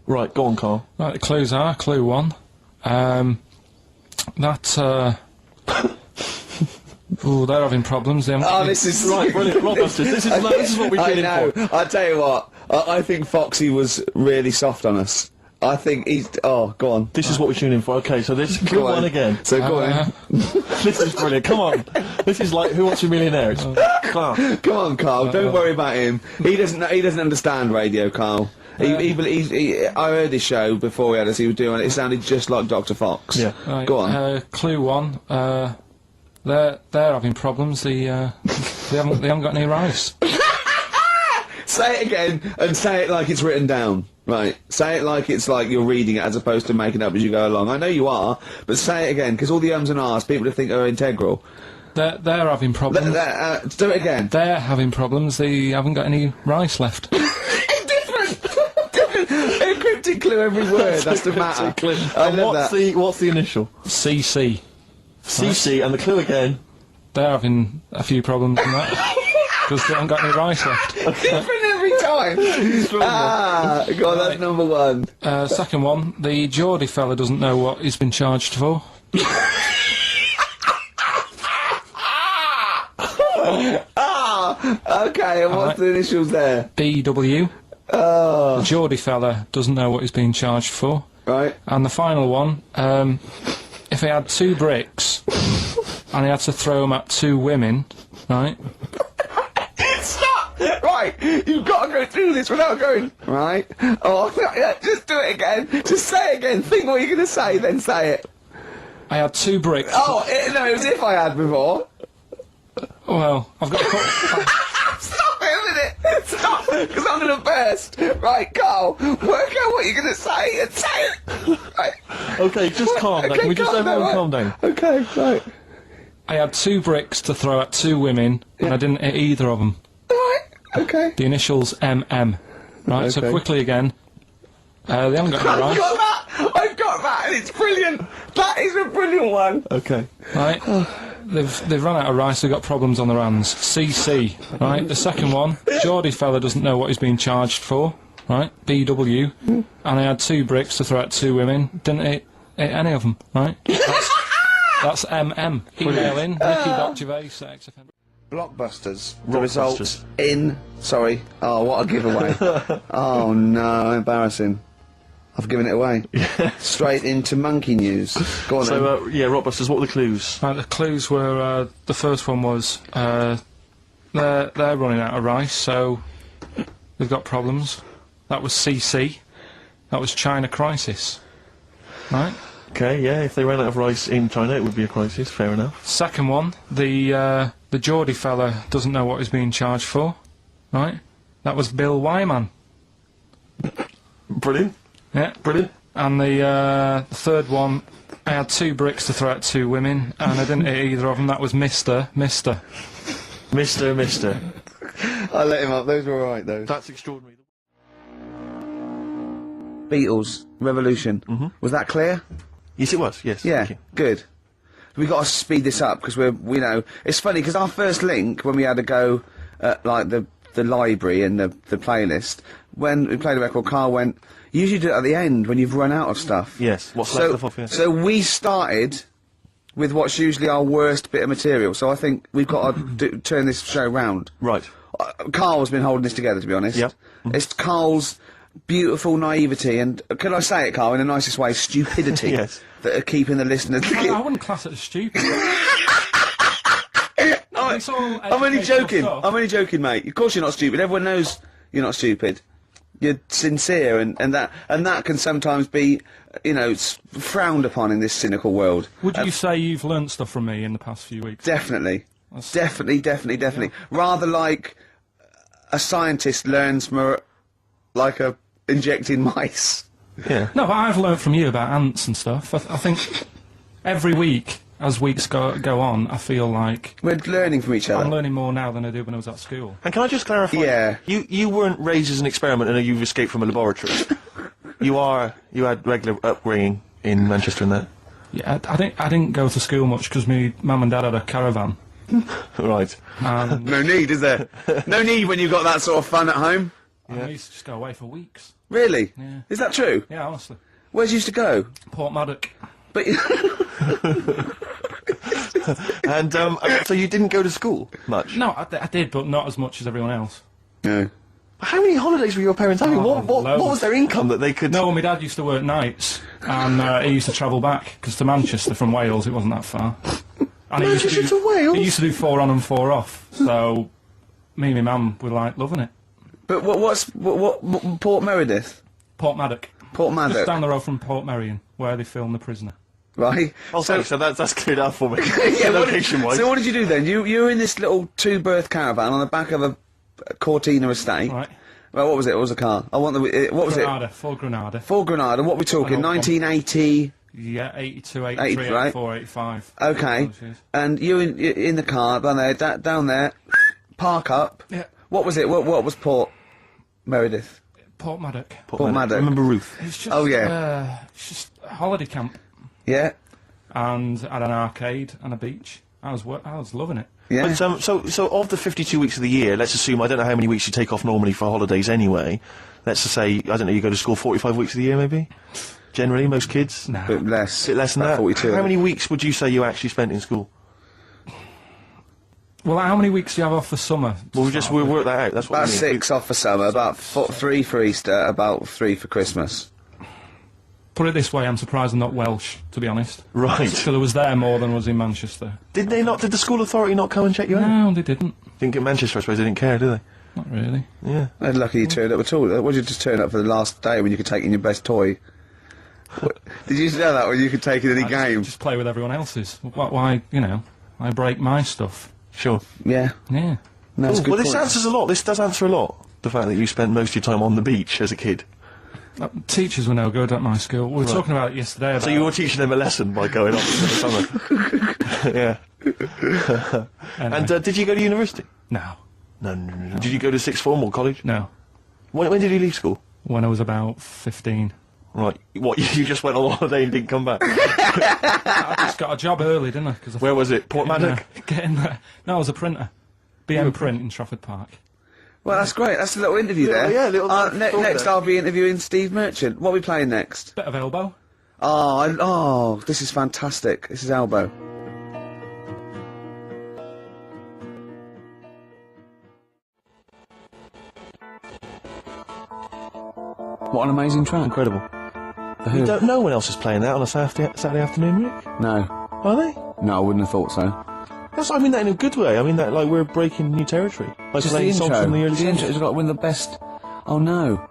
S4: Right, go on, Carl.
S2: Right, the clues are, clue 1. Oh, they're having problems. They haven't
S1: Oh, this is...
S4: Right, brilliant. Rockbusters, this is what we're
S1: I
S4: tuning
S1: know.
S4: for.
S1: I tell you what, I think Foxy was really soft on us. I think he's... Oh, go on.
S4: This is what we're tuning for. Okay, so this clue
S1: Go on.
S4: 1 again.
S1: So go on.
S4: This is brilliant. Come on. This is like Who Wants to Be a Millionaire? It's class.
S1: Come on, Carl. Don't worry about him. He doesn't understand radio, Carl. I heard his show before we had us. He was doing it. It sounded just like Dr. Fox.
S4: Yeah.
S2: Right,
S1: Go on.
S2: Clue 1. They're having problems. They haven't got any rice.
S1: Say it again and say it like it's written down. Right. Say it like it's like you're reading it as opposed to making it up as you go along. I know you are, but say it again because all the ums and ahs people think are integral.
S2: They're having problems.
S1: Do it again.
S2: They're having problems. They haven't got any rice left.
S1: Different. A cryptic clue every word. That's the matter. I
S4: And
S1: love that.
S4: what's the initial?
S2: CC.
S4: CC, and the clue again.
S2: They're having a few problems in that because they haven't got any rice left.
S1: Different every time. Go on, that's number 1.
S2: Second one, the Geordie fella doesn't know what he's been charged for.
S1: Okay, and what's the initials there?
S2: BW.
S1: Oh,
S2: The Geordie fella doesn't know what he's being charged for.
S1: right.
S2: And the final one, if he had 2 bricks and he had to throw them at 2 women, right?
S1: Stop! Right, you've got to go through this without going, right? Oh, yeah, just do it again. Just say it again. Think what you're going to say, then say it.
S2: I had 2 bricks.
S1: Oh, no, it was if I had before.
S2: Well, I've got a couple.
S1: Stop it a minute! Stop! Because I'm going to burst. Right, Carl, work out what you're going to say and say it. Right.
S4: Okay, just calm down. Can we just everyone calm down?
S1: Okay, right.
S2: I had 2 bricks to throw at 2 women, and I didn't hit either of them.
S1: Right, okay.
S2: The initials MM. Right, so
S1: Okay.
S2: quickly again. They haven't got any
S1: I've
S2: rice.
S1: got that! I've got that, and it's brilliant! That is a brilliant one!
S4: Okay.
S2: Right? They've run out of rice, they've got problems on their hands. CC, right? The second one, Geordie fella doesn't know what he's being charged for, right? BW, and I had 2 bricks to throw at 2 women, didn't hit any of them, right? That's MM. Email in, Nicky.Gervais at XFM.
S1: Blockbusters. The
S4: Rockbusters.
S1: results in... Sorry. Oh, what a giveaway. Oh, no, embarrassing. I've given it away. Straight into monkey news. Go on then.
S4: So, yeah, Rockbusters, what were the clues?
S2: Right, the clues were, the first one was, they're running out of rice, so they've got problems. That was CC. That was China crisis. Right?
S4: Okay, yeah, if they ran out of rice in China, it would be a crisis, fair enough.
S2: Second one, the Geordie fella doesn't know what he's being charged for. Right? That was Bill Wyman.
S4: Brilliant.
S2: Yeah.
S4: Brilliant.
S2: And the third one, I had 2 bricks to throw at 2 women, and I didn't hit either of them. That was Mister.
S4: Mister.
S1: I let him up. Those were alright, those.
S4: That's extraordinary.
S1: Beatles, Revolution. Was that clear?
S4: Yes, it was, yes.
S1: Yeah,
S4: Thank you.
S1: good. We got to speed this up because we know it's funny because our first link when we had to go at like the library and the playlist when we played a record, Carl went. You usually do it at the end when you've run out of stuff.
S4: Yes, what's left off, yeah.
S1: So we started with what's usually our worst bit of material. So I think we've got to turn this show round.
S4: Right.
S1: Carl's been holding this together, to be honest.
S4: Yep.
S1: It's Carl's beautiful naivety and, can I say it, Carl, in the nicest way, stupidity
S4: Yes.
S1: that are keeping the listeners...
S2: I wouldn't class it as stupid. It's all
S1: I'm only
S2: educational
S1: joking.
S2: stuff.
S1: I'm only joking, mate. Of course you're not stupid. Everyone knows you're not stupid. You're sincere, and that can sometimes be, frowned upon in this cynical world.
S2: Would you say you've learnt stuff from me in the past few weeks?
S1: Definitely. Definitely. Rather like a scientist learns from injecting mice.
S4: Yeah.
S2: No, but I've learnt from you about ants and stuff. I think every week as weeks go on, I feel like
S1: We're learning from each
S2: I'm
S1: other.
S2: learning more now than I did when I was at school.
S4: And can I just clarify?
S1: Yeah.
S4: You weren't raised as an experiment and you've escaped from a laboratory. You had regular upbringing in Manchester and that.
S2: Yeah, I didn't go to school much because my mum and dad had a caravan.
S4: Right.
S2: And
S1: No need, is there? No need when you've got that sort of fun at home.
S2: I used to just go away for weeks.
S1: Really?
S2: Yeah.
S1: Is that true?
S2: Yeah, honestly.
S1: Where'd you used to go?
S2: Port Maddock.
S1: But
S4: And so you didn't go to school much.
S2: No, I did, but not as much as everyone else.
S1: no.
S4: How many holidays were your parents having? What
S2: loads.
S4: was their income that they could?
S2: No, my dad used to work nights, and he used to travel back, because to Manchester from Wales, it wasn't that far. And he used
S4: Manchester to Wales?
S2: He used to do 4 on and 4 off, so me and my mum were, like, loving it.
S1: But what Port Meredith?
S2: Port Maddock.
S1: Port
S2: Just
S1: Maddock,
S2: down the road from Port Merion, where they filmed The Prisoner.
S1: right?
S4: Oh, so that's cleared up for me.
S1: Yeah,
S4: Location-wise.
S1: So what did you do then? You were in this little 2-berth caravan on the back of a Cortina estate.
S2: Right.
S1: Well, what was it? What was the car? I want the. What was
S2: Granada, full Granada.
S1: it? Full Granada. What we talking?
S2: I don't want-
S1: 1980.
S2: Yeah, 82, 83,
S1: right.
S2: 84, 85.
S1: Okay. And you in the car down there, down there, park up.
S2: Yeah.
S1: What was it? What was Port Meredith?
S2: Port Maddock.
S1: Port Maddock.
S4: I remember Ruth.
S2: It's just,
S1: Oh, yeah.
S2: it's just a holiday camp,
S1: Yeah.
S2: and had an arcade and a beach. I was loving it.
S1: Yeah.
S4: But, so of the 52 weeks of the year, let's assume, I don't know how many weeks you take off normally for holidays anyway. Let's just say, I don't know, you go to school 45 weeks of the year maybe? Generally, most kids?
S2: No.
S1: Bit less.
S4: Bit less than
S1: About
S4: that.
S1: 42.
S4: How many weeks would you say you actually spent in school?
S2: Well, how many weeks do you have off for summer?
S4: Well, we'll work that out. That's what
S1: About
S4: I mean.
S1: 6 off for summer, about 3 for Easter, about 3 for Christmas.
S2: Put it this way, I'm surprised I'm not Welsh, to be honest.
S4: Right.
S2: So I was there more than was in Manchester.
S4: Did the school authority not come and check you out?
S2: No, they didn't.
S4: Didn't get Manchester, I suppose they didn't care, do they?
S2: Not really.
S4: Yeah.
S1: They're lucky you turned up at all. What did you just turn up for the last day when you could take in your best toy? Did you know that when you could take in any game?
S2: Just play with everyone else's. Why, I break my stuff.
S4: Sure.
S1: Yeah.
S2: Yeah.
S1: No, that's a good
S4: Well, this
S1: point.
S4: answers a lot. This does answer a lot. The fact that you spent most of your time on the beach as a kid.
S2: Teachers were no good at my school. We were talking about it yesterday. About
S4: So you were teaching them a lesson by going off for the summer. Yeah.
S2: Anyway.
S4: And did you go to university?
S2: No.
S4: No. Did you go to sixth form or college?
S2: No.
S4: When did you leave school?
S2: When I was about 15.
S4: Right. What, you just went on holiday and didn't come back?
S2: I just got a job early, didn't I? Cause I
S4: Where was it? Port Maddock?
S2: Getting there. No, I was a printer. BM Print in Trafford Park.
S1: Well, that's great. That's a little interview there.
S4: Yeah, little thought
S1: next
S4: there.
S1: I'll be interviewing Steve Merchant. What are we playing next?
S2: Bit of elbow.
S1: Oh, this is fantastic. This is Elbow. What an amazing track.
S4: Incredible.
S1: The Who?
S4: No one else is playing that on a Saturday afternoon, Rick?
S1: No.
S4: Are they?
S1: No, I wouldn't have thought so.
S4: I mean that in a good way. I mean that like we're breaking new territory. Like
S1: Just the
S4: playing songs
S1: intro.
S4: from the early
S1: The intro
S4: 70s.
S1: has got one of the best... Oh, no.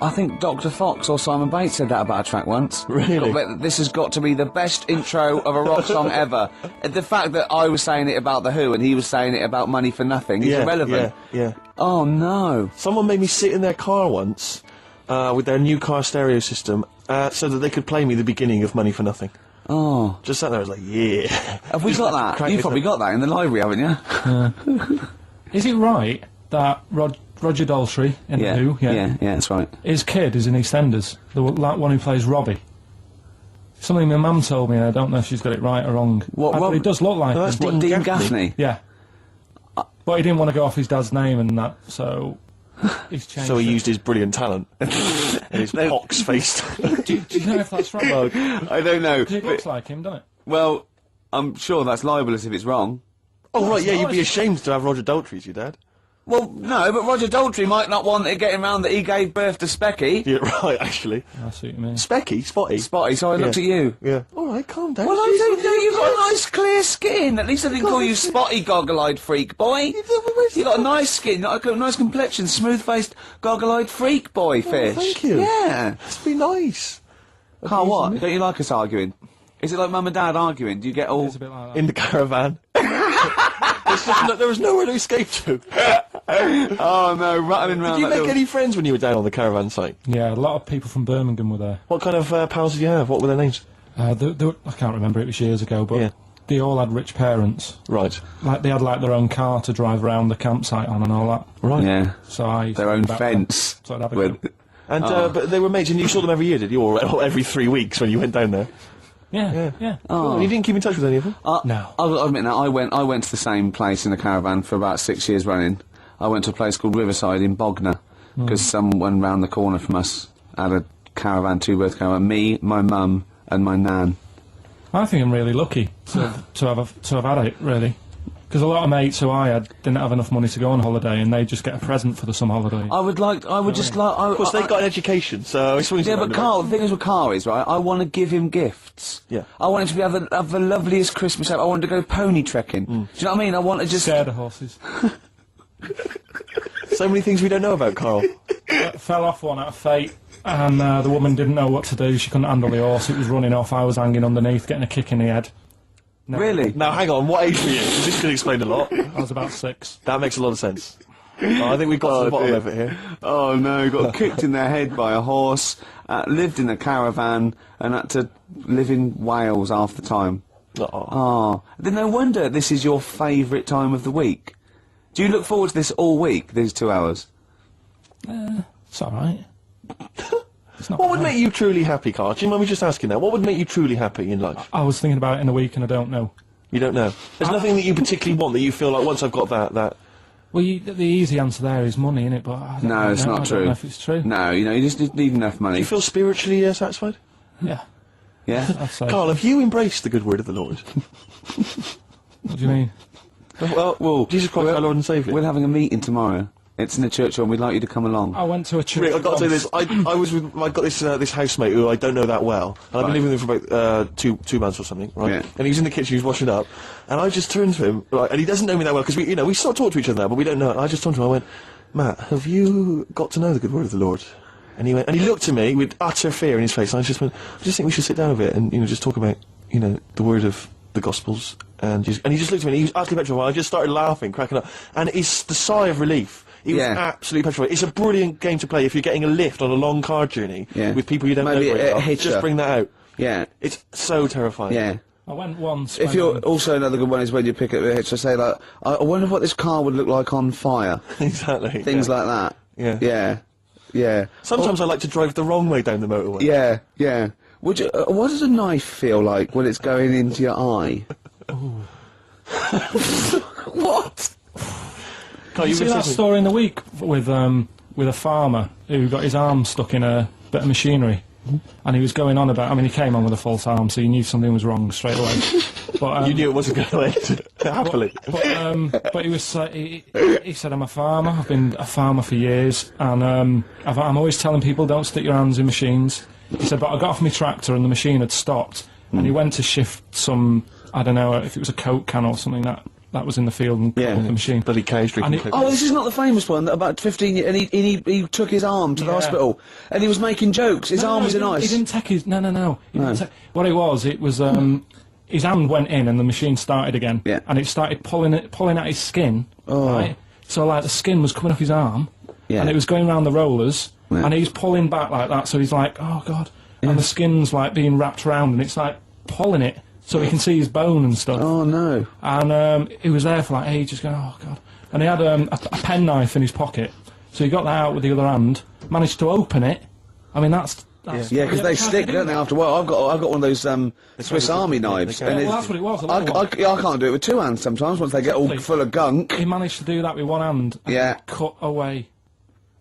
S1: I think Dr. Fox or Simon Bates said that about a track once.
S4: Really?
S1: This has got to be the best intro of a rock song ever. The fact that I was saying it about The Who and he was saying it about Money for Nothing is irrelevant.
S4: Yeah.
S1: Oh, no.
S4: Someone made me sit in their car once with their new car stereo system so that they could play me the beginning of Money for Nothing.
S1: Oh.
S4: Just sat there, I was like, yeah.
S1: Have we got that?
S4: Crack
S1: You've
S4: this
S1: probably
S4: up.
S1: got that in the library, haven't you?
S2: Is it right that Roger Daltrey in The Who,
S1: yeah, that's right.
S2: his kid is in EastEnders, the one who plays Robbie? Something my mum told me, and I don't know if she's got it right or wrong. But he does look like
S4: No,
S2: him.
S4: that's
S1: What, Dean
S4: Dean
S1: Gaffney?
S2: Yeah. But he didn't want to go off his dad's name and that, so he's changed
S4: So he
S2: it.
S4: used his brilliant talent. And his pox-faced.
S2: Do you know if that's right?
S1: I don't know.
S2: It looks like him, doesn't it?
S1: Well, I'm sure that's libelous if it's wrong.
S4: Oh, right, yeah, you'd be
S2: nice.
S4: ashamed to have Roger Daltrey as your dad.
S1: Well, no, but Roger Daltrey might not want it getting round that he gave birth to Specky.
S4: Yeah, right, actually.
S2: I see what you mean.
S4: Specky? Spotty?
S1: Spotty, so I looked at you.
S4: Yeah. Alright, calm down.
S1: Well, I don't know, you've got nice clear skin. At least I didn't call you
S4: God.
S1: Spotty goggle-eyed freak boy. You got a nice skin, got a nice complexion, smooth-faced, goggle-eyed freak boy fish.
S4: thank you.
S1: Yeah.
S4: Must be nice.
S1: Carl, what? Don't you like us arguing? Is it like Mum and Dad arguing? Do you get all...
S2: It's a bit like that.
S4: In the caravan. There was nowhere to escape to.
S1: Oh no, rattling round
S4: Did you
S1: that
S4: make
S1: little...
S4: any friends when you were down on the caravan site?
S2: Yeah, a lot of people from Birmingham were there.
S4: What kind of pals did you have? What were their names?
S2: I can't remember, it was years ago, but
S4: Yeah.
S2: they all had rich parents.
S4: Right.
S2: Like, they had, like, their own car to drive around the campsite on and all that.
S4: Right.
S1: Yeah.
S2: So I used
S1: Their
S2: to
S1: own
S2: think about them.
S1: fence.
S2: So I'd have a
S1: with-
S2: go.
S4: And, but they were mates, and you saw them every year, did you? Or every 3 weeks when you went down there?
S2: Yeah.
S4: Oh. And you didn't keep in touch with any of them?
S2: No.
S1: I'll admit now, I went to the same place in a caravan for about 6 years running. I went to a place called Riverside in Bognor, because someone round the corner from us had a caravan, two-berth caravan. Me, my mum, and my nan.
S2: I think I'm really lucky to have had it, really. Because a lot of mates who I had didn't have enough money to go on holiday, and they just get a present for the summer holiday.
S4: Of course, they got an education, so it swings
S1: Yeah,
S4: around
S1: but
S4: a bit.
S1: Carl, the thing is with Carl is, right, I want to give him gifts.
S4: Yeah.
S1: I want him to have the loveliest Christmas ever. I want him to go pony trekking. Do you know what I mean? I want to just...
S2: Scared of horses.
S4: So many things we don't know about Carl.
S2: Fell off one out of fate, and the woman didn't know what to do. She couldn't handle the horse. It was running off. I was hanging underneath, getting a kick in the head. No.
S1: Really?
S4: Now, hang on, what age were you? 'Cause this could explain a lot.
S2: I was about 6.
S4: That makes a lot of sense. I think we've got to the bottom
S1: dear.
S4: of it here.
S1: Oh no, got kicked in the head by a horse, lived in a caravan, and had to live in Wales half the time. Oh. Then no wonder this is your favourite time of the week. Do you look forward to this all week, these 2 hours?
S2: It's alright.
S4: What would make you truly happy, Carl? Do you mind me just asking that? What would make you truly happy in life?
S2: I was thinking about it in a week, and I don't know.
S4: You don't know. There's nothing that you particularly want that you feel like once I've got that.
S2: Well, the easy answer there is money, innit? But I don't
S1: No, it's
S2: know.
S1: not
S2: I
S1: true.
S2: don't know if it's true.
S1: No, you just need enough money.
S4: Do you feel spiritually satisfied?
S2: Yeah,
S1: Yeah?
S2: I'd say.
S4: Carl, have you embraced the good word of the Lord?
S2: What do you mean?
S1: well,
S4: Jesus Christ, our Lord and Saviour.
S1: We're having a meeting tomorrow. It's in the church hall, and we'd like you to come along.
S2: I went to a church.
S4: Rick, I've got to say
S2: once.
S4: this. I got this housemate who I don't know that well, and I've been living with him for about two months or something, right?
S1: Yeah.
S4: And he was in the kitchen, he was washing up, and I just turned to him, right, and he doesn't know me that well because we sort of talk to each other now, but we don't know. And I just turned to him, I went, Matt, have you got to know the good word of the Lord? And he went, and he looked at me with utter fear in his face, and I just went, I just think we should sit down a bit and just talk about the word of the Gospels, and he just looked at me, and he was utterly petrified. I just started laughing, cracking up, and it's the sigh of relief. He was absolutely petrified. It's a brilliant game to play if you're getting a lift on a long car journey with people you don't know very well. Just bring that out.
S1: Yeah.
S4: It's so terrifying.
S1: Yeah.
S2: I went once.
S1: If you're also another good one is when you pick up the hitch. I say like, I wonder what this car would look like on fire.
S4: Exactly.
S1: Things like that.
S4: Yeah.
S1: Yeah. Yeah.
S4: Sometimes I like to drive the wrong way down the motorway.
S1: Yeah. Yeah. Would you? What does a knife feel like when it's going into your eye? What?
S4: Can't
S2: you
S4: you
S2: see that
S4: listen?
S2: story in the week with a farmer who got his arm stuck in a bit of machinery, and he was going on about. I mean, he came on with a false arm, so you knew something was wrong straight away. But
S4: You knew it wasn't going to end happily.
S2: But he was he said, I'm a farmer. I've been a farmer for years, and I'm always telling people don't stick your hands in machines. He said, but I got off my tractor and the machine had stopped, and he went to shift some, I don't know if it was a Coke can or something that was in the field and
S1: Yeah.
S2: on the machine.
S4: Bloody cows drinking
S2: And
S4: Coke.
S1: Oh, this is not the famous one. That about 15 years, and he took his arm to the
S2: Yeah.
S1: hospital, and he was making jokes. His arm was in
S2: He
S1: ice.
S2: didn't take his. No. He didn't take- what it was his hand went in and the machine started again.
S1: Yeah.
S2: And it started pulling at his skin. Right? So like the skin was coming off his arm.
S1: Yeah.
S2: And it was going round the rollers.
S1: Yeah.
S2: And he's pulling back like that. So he's like, oh god. And the skin's like being wrapped around and it's like pulling it so he can see his bone and stuff.
S1: Oh no.
S2: And he was there for like ages going, oh god. And he had a penknife in his pocket. So he got that out with the other hand, managed to open it. I mean, that's
S1: Yeah, because they stick, don't they? After a while, I've got one of those Swiss
S4: can-
S1: Army
S4: they
S1: knives,
S4: can.
S1: and
S2: Well, that's what it was.
S1: I can't do it with two hands sometimes. Once they get all
S2: Exactly.
S1: full of gunk.
S2: He managed to do that with one hand and
S1: Yeah.
S2: cut away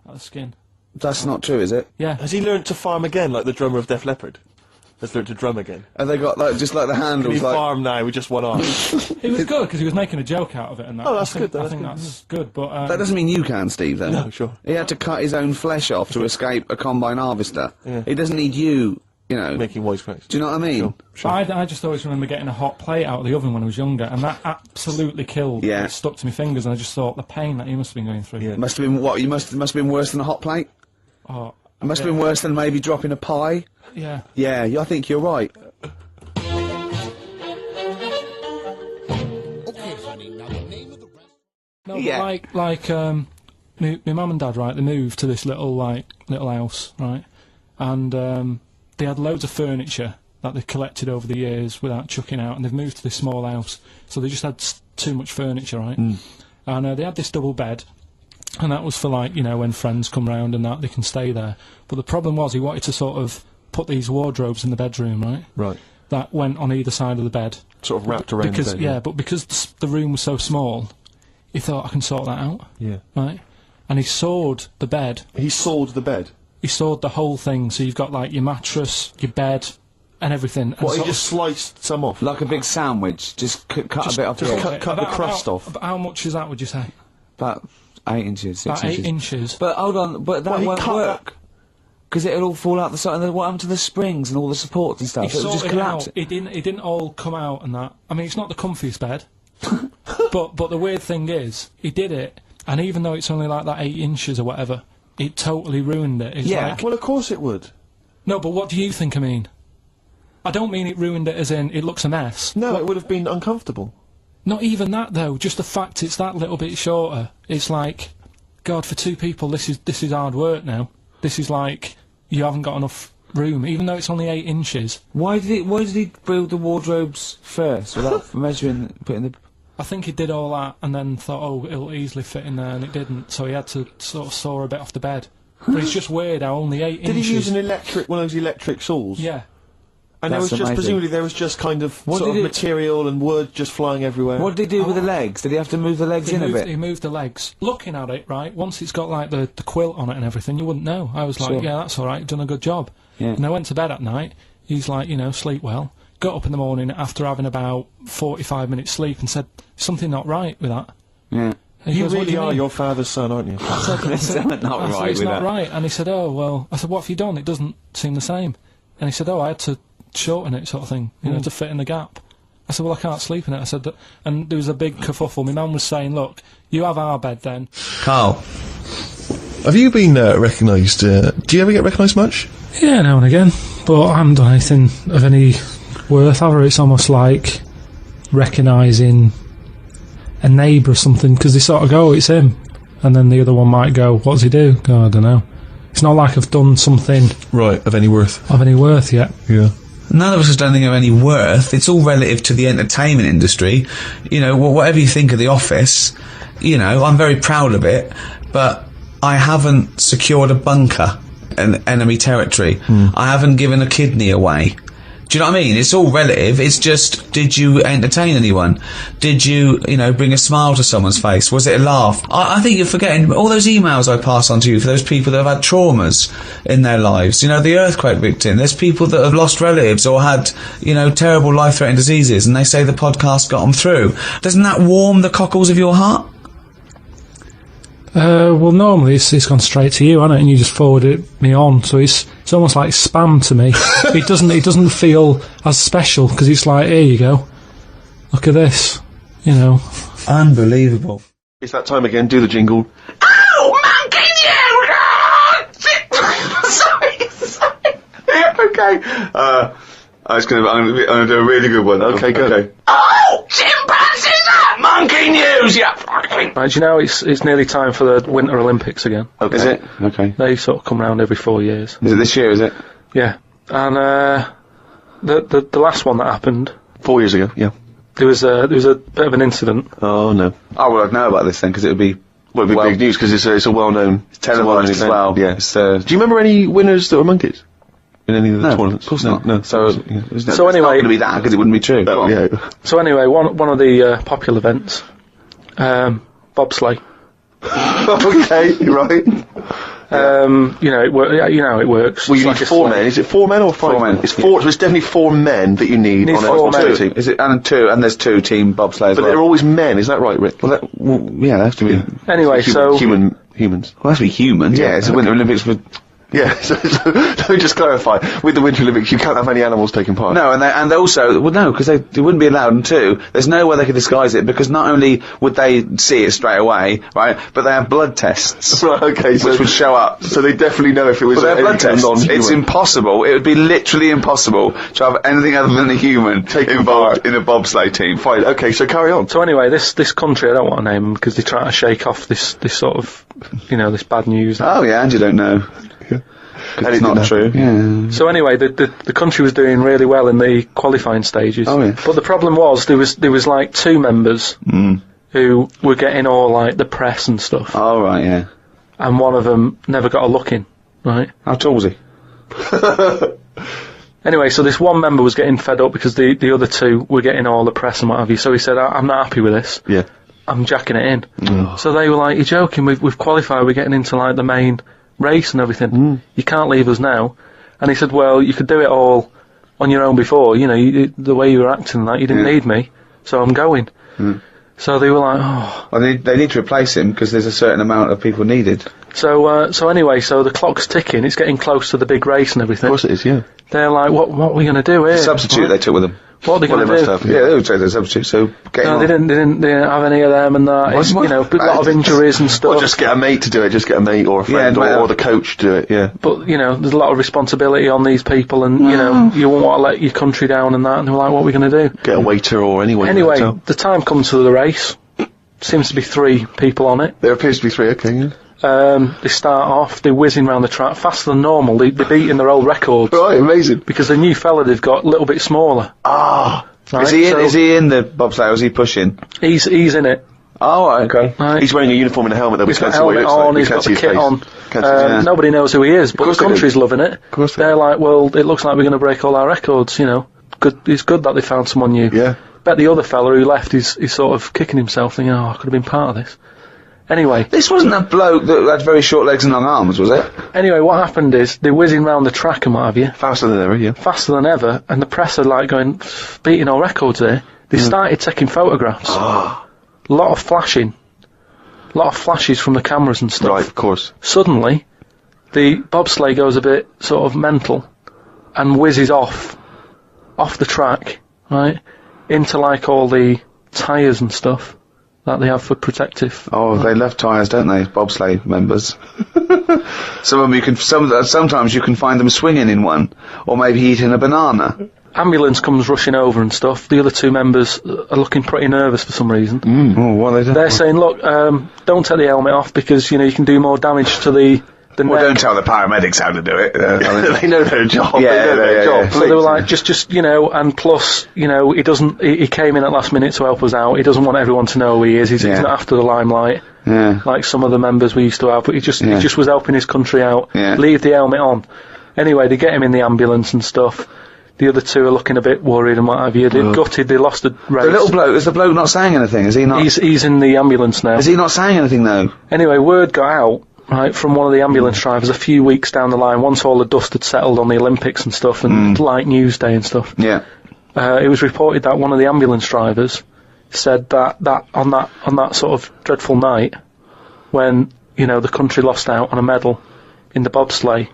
S2: at the skin.
S1: That's not true, is it?
S2: Yeah.
S4: Has he learned to farm again, like the drummer of Def Leppard? Has learned to drum again.
S1: And they got just like the
S4: Can
S1: handles,
S4: he
S1: like
S4: farm now with just one arm?
S2: It was good because he was making a joke out of it and that.
S4: Oh, that's
S2: I think,
S4: good, though,
S2: I
S4: that's
S2: think
S4: good,
S2: that's good, but
S1: that doesn't mean you can, Steve. Though.
S4: No, sure.
S1: He had to cut his own flesh off to escape a combine harvester.
S4: Yeah.
S1: He doesn't need you.
S4: Making wisecracks.
S1: Do you know what I mean?
S4: Sure.
S2: I just always remember getting a hot plate out of the oven when I was younger, and that absolutely killed.
S1: Yeah.
S2: It stuck to my fingers, and I just thought the pain that he must have been going through.
S4: Yeah.
S1: Must have been what? Must have been worse than a hot plate.
S2: Oh,
S1: It must have been worse than maybe dropping a pie.
S2: yeah.
S1: Yeah, I think you're right.
S2: No,
S1: Yeah.
S2: but like my mum and dad, right? They moved to this little house, right? And they had loads of furniture that they collected over the years without chucking out, and they've moved to this small house, so they just had too much furniture, right? And they had this double bed, and that was for, like, you know, when friends come round and that, they can stay there. But the problem was he wanted to sort of put these wardrobes in the bedroom, right?
S3: Right.
S2: That went on either side of the bed.
S3: Sort of wrapped around
S2: Because,
S3: the bed.
S2: yeah, but because the room was so small, he thought, I can sort that out,
S3: Yeah.
S2: right? And he sawed the bed.
S3: He sawed the bed.
S2: He sawed the whole thing, so you've got, like, your mattress, your bed, and everything. And
S3: What, he
S2: sort
S3: just
S2: of
S3: sliced some off?
S1: Like a big sandwich, just cut a bit off.
S3: just
S1: here.
S3: cut the crust off.
S2: About how much is that, would you say?
S1: About 8 inches, 6
S2: About
S1: inches.
S2: 8 inches.
S1: But hold on, but that
S3: Well, he
S1: won't
S3: cut
S1: work. Because it'll all fall out the side, and then what happened to the springs and all the supports and stuff?
S2: He
S1: It'll just
S2: sorted it
S1: collapse.
S2: out. It didn't all come out and that. I mean, it's not the comfiest bed. but the weird thing is, he did it, and even though it's only like that 8 inches or whatever, it totally ruined it. It's
S1: Yeah.
S2: like,
S3: Well, of course it would.
S2: no, but what do you think I mean? I don't mean it ruined it as in it looks a mess.
S3: No, it would have been uncomfortable.
S2: Not even that though. Just the fact it's that little bit shorter. It's like, God, for 2 people, this is hard work now. This is like you haven't got enough room, even though it's only 8 inches.
S1: Why did he build the wardrobes first without measuring, putting the...
S2: I think he did all that and then thought, oh, it'll easily fit in there, and it didn't. So he had to sort of saw a bit off the bed. But it's just weird how only 8
S3: Did
S2: inches.
S3: he use one of those electric saws?
S2: Yeah.
S3: And there
S1: That's
S3: was just,
S1: amazing.
S3: presumably there was just kind of
S1: What
S3: sort of
S1: did it-
S3: material and wood just flying everywhere.
S1: What did he do with the legs? Did he have to move the legs
S2: He
S1: in a
S2: moved,
S1: bit?
S2: he moved the legs. Looking at it, right, once it's got like the quilt on it and everything, you wouldn't know. I was like,
S1: Sure.
S2: yeah, that's alright, done a good job.
S1: Yeah.
S2: And I went to bed at night, he's like, you know, sleep well. Got up in the morning after having about 45 minutes sleep and said, something not right with that.
S1: Yeah.
S2: And he
S3: You
S2: goes, "What
S3: really
S2: do you
S3: are
S2: mean?"
S3: your father's son, aren't you?
S2: I said,
S1: Not
S2: I said,
S1: right
S2: it's
S1: with
S2: not
S1: that.
S2: right. And he said, oh, well, I said, what have you done? It doesn't seem the same. And he said, oh, I had to shorten it, sort of thing, you know, to fit in the gap. I said, well, I can't sleep in it. I said, and there was a big kerfuffle. My mum was saying, look, you have our bed then.
S1: Carl.
S3: Have you been recognised? Do you ever get recognised much?
S2: Yeah, now and again. But I haven't done anything of any worth, have I? It's almost like recognising a neighbour or something, because they sort of go, oh, it's him. And then the other one might go, what does he do? Oh, I don't know. It's not like I've done something
S3: Right, of any worth.
S2: of any worth yet.
S3: Yeah.
S1: None of us has done anything of any worth. It's all relative to the entertainment industry. You know, whatever you think of The Office, you know, I'm very proud of it, but I haven't secured a bunker in enemy territory. I haven't given a kidney away. Do you know what I mean? It's all relative. It's just, did you entertain anyone? Did you, you know, bring a smile to someone's face? Was it a laugh? I think you're forgetting all those emails I pass on to you for those people that have had traumas in their lives. You know, the earthquake victim. There's people that have lost relatives or had, you know, terrible life-threatening diseases, and they say the podcast got them through. Doesn't that warm the cockles of your heart?
S2: Well, normally it's gone straight to you, hasn't it? And you just forwarded me on, so it's almost like spam to me. It doesn't feel as special, because it's like, here you go, look at this, you know.
S1: Unbelievable.
S3: It's that time again. Do the jingle.
S1: Oh, monkey, you! sorry. Okay. I'm gonna do a really good one.
S3: Okay, go.
S1: Oh, chimpanzees! Monkey news, yeah.
S2: Right, do you know it's nearly time for the Winter Olympics again?
S1: Okay. Is it? Okay.
S2: They sort of come round every 4 years.
S1: Is it this year? Is it?
S2: Yeah, and the last one that happened,
S3: 4 years ago. Yeah.
S2: there was a bit of an incident.
S3: Oh no.
S1: Oh, well, I'd know about this then, because it would be...
S3: Well, it'd be big news because it's a well-known.
S1: televised as well.
S3: Yeah.
S1: It's,
S3: Do you remember any winners that were monkeys in any of the
S1: no,
S3: tournaments?
S1: of course not.
S3: No.
S1: So,
S3: Yeah.
S1: it's
S2: So
S1: not
S2: anyway-
S1: going to be that, because it wouldn't be true. Go on.
S3: Yeah.
S2: So anyway, one of the popular events, bobsleigh.
S3: Okay. Right.
S2: You know, it works.
S3: Well, you
S2: It's
S3: need
S2: like a
S3: 4
S2: sleigh.
S3: men. Is it 4 men or 5
S1: 4 men.
S3: It's 4. So it's definitely 4 men that you need
S2: Need
S3: on
S2: 4
S3: a
S2: men.
S3: team.
S1: Is it? And there's 2 team bobsleigh as
S3: But
S1: well.
S3: they're always men. Is that right, Rick?
S1: Well, yeah, they have to be...
S2: Anyway, so
S3: humans.
S1: Well, that's be humans. Yeah, it's the Winter Olympics for...
S3: Yeah. So let me just clarify. With the Winter Olympics, you can't have any animals taking part.
S1: No, and they also... Well, no, because they wouldn't be allowed, and 2, there's no way they could disguise it, because not only would they see it straight away, right, but they have blood tests,
S3: Right. Okay. So
S1: which would show up.
S3: So they definitely know if it was
S1: But they have blood tests.
S3: non-human.
S1: It's impossible. It would be literally impossible to have anything other than a human involved in a bobsleigh team.
S3: Fine. Okay. So carry on.
S2: So anyway, this country, I don't want to name them because they're trying to shake off this sort of, you know, this bad news.
S1: Oh, yeah, and you don't know. 'Cause it's not true. Yeah.
S2: So anyway, the country was doing really well in the qualifying stages.
S1: Oh, yeah.
S2: But the problem was there was like 2 members who were getting all like the press and stuff,
S1: Oh, right, yeah.
S2: and one of them never got a look in. Right.
S1: How tall was he?
S2: Anyway, so this one member was getting fed up because the other 2 were getting all the press and what have you. So he said, "I'm not happy with this.
S4: Yeah.
S2: I'm jacking it in." So they were like, "You're joking? We've qualified. We're getting into like the main race and everything. You can't leave us now." And he said, "Well, you could do it all on your own before. You know, the way you were acting, like you didn't need me, so I'm going." So they were like, "Oh."
S1: Well, they need to replace him because there's a certain amount of people needed.
S2: So anyway, so the clock's ticking. It's getting close to the big race and everything.
S4: Of course it is, yeah.
S2: They're like, "What are we going to do here?"
S1: Substitute they took with them.
S2: What are they going to
S4: must
S2: do?
S4: have,
S1: Yeah, they would take the substitute, so get him
S2: No,
S1: on.
S2: they didn't have any of them and that. It's, you know, a lot of injuries and stuff.
S4: Or just get a mate to do it, just get a mate or a friend or the coach to do it, yeah.
S2: But, you know, there's a lot of responsibility on these people and, you know, you won't want to let your country down and that. And they were like, what are we going to do?
S4: Get a waiter or anyone.
S2: Anyway, the time comes for the race. Seems to be 3 people on it.
S4: There appears to be 3, okay, yeah.
S2: They start off, they're whizzing around the track faster than normal. They're beating their old records.
S4: Right, amazing.
S2: Because the new fella they've got a little bit smaller.
S1: Ah!
S2: Right,
S1: Is he in the bobsleigh or is he pushing?
S2: He's in it.
S1: Oh, right, okay.
S2: Right.
S4: He's wearing a uniform and a helmet that we
S2: He's got
S4: can't see what he
S2: helmet
S4: looks like.
S2: on,
S4: We
S2: he's
S4: can't
S2: got
S4: see
S2: the
S4: his
S2: kit
S4: face.
S2: on.
S4: Can't see his-
S2: Nobody knows who he is, but the
S4: course they do.
S2: country's loving it. Of
S4: course they
S2: They're
S4: do.
S2: like, well, it looks like we're going to break all our records, you know. Good. It's good that they found someone new.
S4: Yeah.
S2: Bet the other fella who left is sort of kicking himself, thinking, oh, I could have been part of this. Anyway,
S1: This wasn't a bloke that had very short legs and long arms, was it?
S2: what happened is they're whizzing round the track and what have you,
S4: Faster than ever, yeah.
S2: faster than ever, and the press are like going, beating all records there. They started taking photographs. A lot of flashing. A lot of flashes from the cameras and stuff.
S4: Right, of course.
S2: Suddenly, the bobsleigh goes a bit sort of mental and whizzes off the track, right, into like all the tyres and stuff that they have for protective.
S1: Oh, they love tyres, don't they, bobsleigh members? Some of them sometimes you can find them swinging in one, or maybe eating a banana.
S2: Ambulance comes rushing over and stuff. The other 2 members are looking pretty nervous for some reason.
S1: Oh, what are they doing?
S2: They're saying, look, don't take the helmet off because, you know, you can do more damage to the
S1: Well,
S2: neck.
S1: don't tell the paramedics how to do it.
S4: They know their job.
S1: Yeah,
S4: they know their
S1: yeah,
S4: job.
S1: yeah.
S2: So they were like, just, you know, and plus, you know, he came in at last minute to help us out. He doesn't want everyone to know who he is. He's not after the limelight,
S1: Yeah.
S2: like some of the members we used to have, but he just was helping his country out.
S1: Yeah.
S2: Leave the helmet on. Anyway, they get him in the ambulance and stuff. The other 2 are looking a bit worried and what have you. They're gutted, they lost the race.
S1: The little bloke, is the bloke not saying anything? Is he not?
S2: He's in the ambulance now.
S1: Is he not saying anything though?
S2: Anyway, word got out, right, from one of the ambulance drivers a few weeks down the line, once all the dust had settled on the Olympics and stuff, and light news day and stuff.
S1: Yeah.
S2: It was reported that one of the ambulance drivers said that on that sort of dreadful night, when, you know, the country lost out on a medal in the bobsleigh,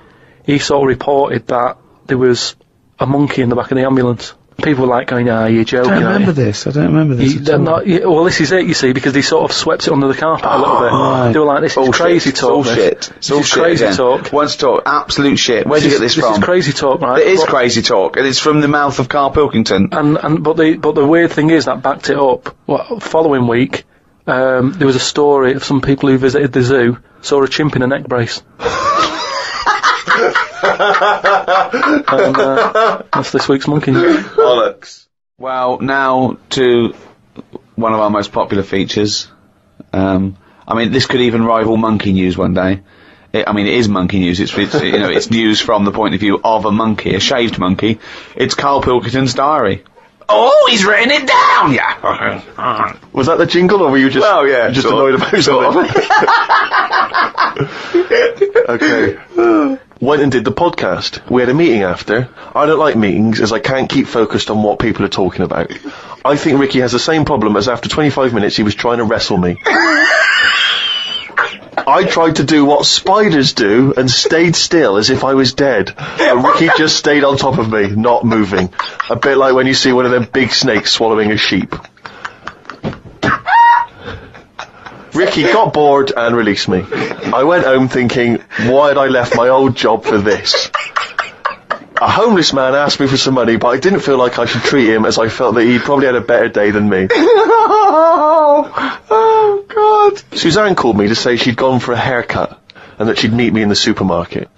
S2: he sort of reported that there was a monkey in the back of the ambulance. People were like going, you're joking.
S1: I don't remember this. I don't remember this.
S2: Well, this is it, you see, because they sort of swept it under the carpet a little bit.
S1: Right.
S2: They were like, this is crazy talk.
S1: Bullshit.
S2: This is crazy
S1: again.
S2: talk.
S1: Once talk. Absolute shit. Where'd you get this from?
S2: This is crazy talk, right?
S1: It is crazy talk, and it's from the mouth of Carl Pilkington.
S2: But the weird thing is that backed it up. Following week, there was a story of some people who visited the zoo saw a chimp in a neck brace. And that's this week's monkey.
S1: Bollocks. Well, now to one of our most popular features. I mean, this could even rival monkey news one day. It is monkey news. It's you know, it's news from the point of view of a monkey, a shaved monkey. It's Carl Pilkington's diary. Oh, he's written it down, yeah.
S4: Was that the jingle, or were you just annoyed about something? Okay. Went and did the podcast. We had a meeting after. I don't like meetings, as I can't keep focused on what people are talking about. I think Ricky has the same problem as after 25 minutes he was trying to wrestle me. I tried to do what spiders do and stayed still as if I was dead. And Ricky just stayed on top of me, not moving. A bit like when you see one of them big snakes swallowing a sheep. Ricky got bored and released me. I went home thinking, why had I left my old job for this? A homeless man asked me for some money, but I didn't feel like I should treat him, as I felt that he'd probably had a better day than me. Oh, God. Suzanne called me to say she'd gone for a haircut and that she'd meet me in the supermarket.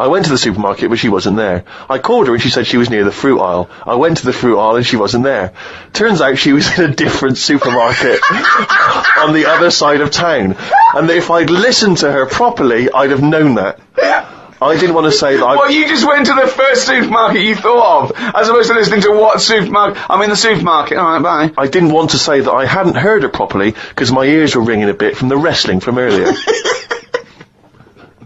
S4: I went to the supermarket, but she wasn't there. I called her and she said she was near the fruit aisle. I went to the fruit aisle and she wasn't there. Turns out she was in a different supermarket on the other side of town. And if I'd listened to her properly, I'd have known that. I didn't want to say that
S1: Well, you just went to the first supermarket you thought of, as opposed to listening to what supermarket. I'm in the supermarket. All right, bye.
S4: I didn't want to say that I hadn't heard it properly, because my ears were ringing a bit from the wrestling from earlier.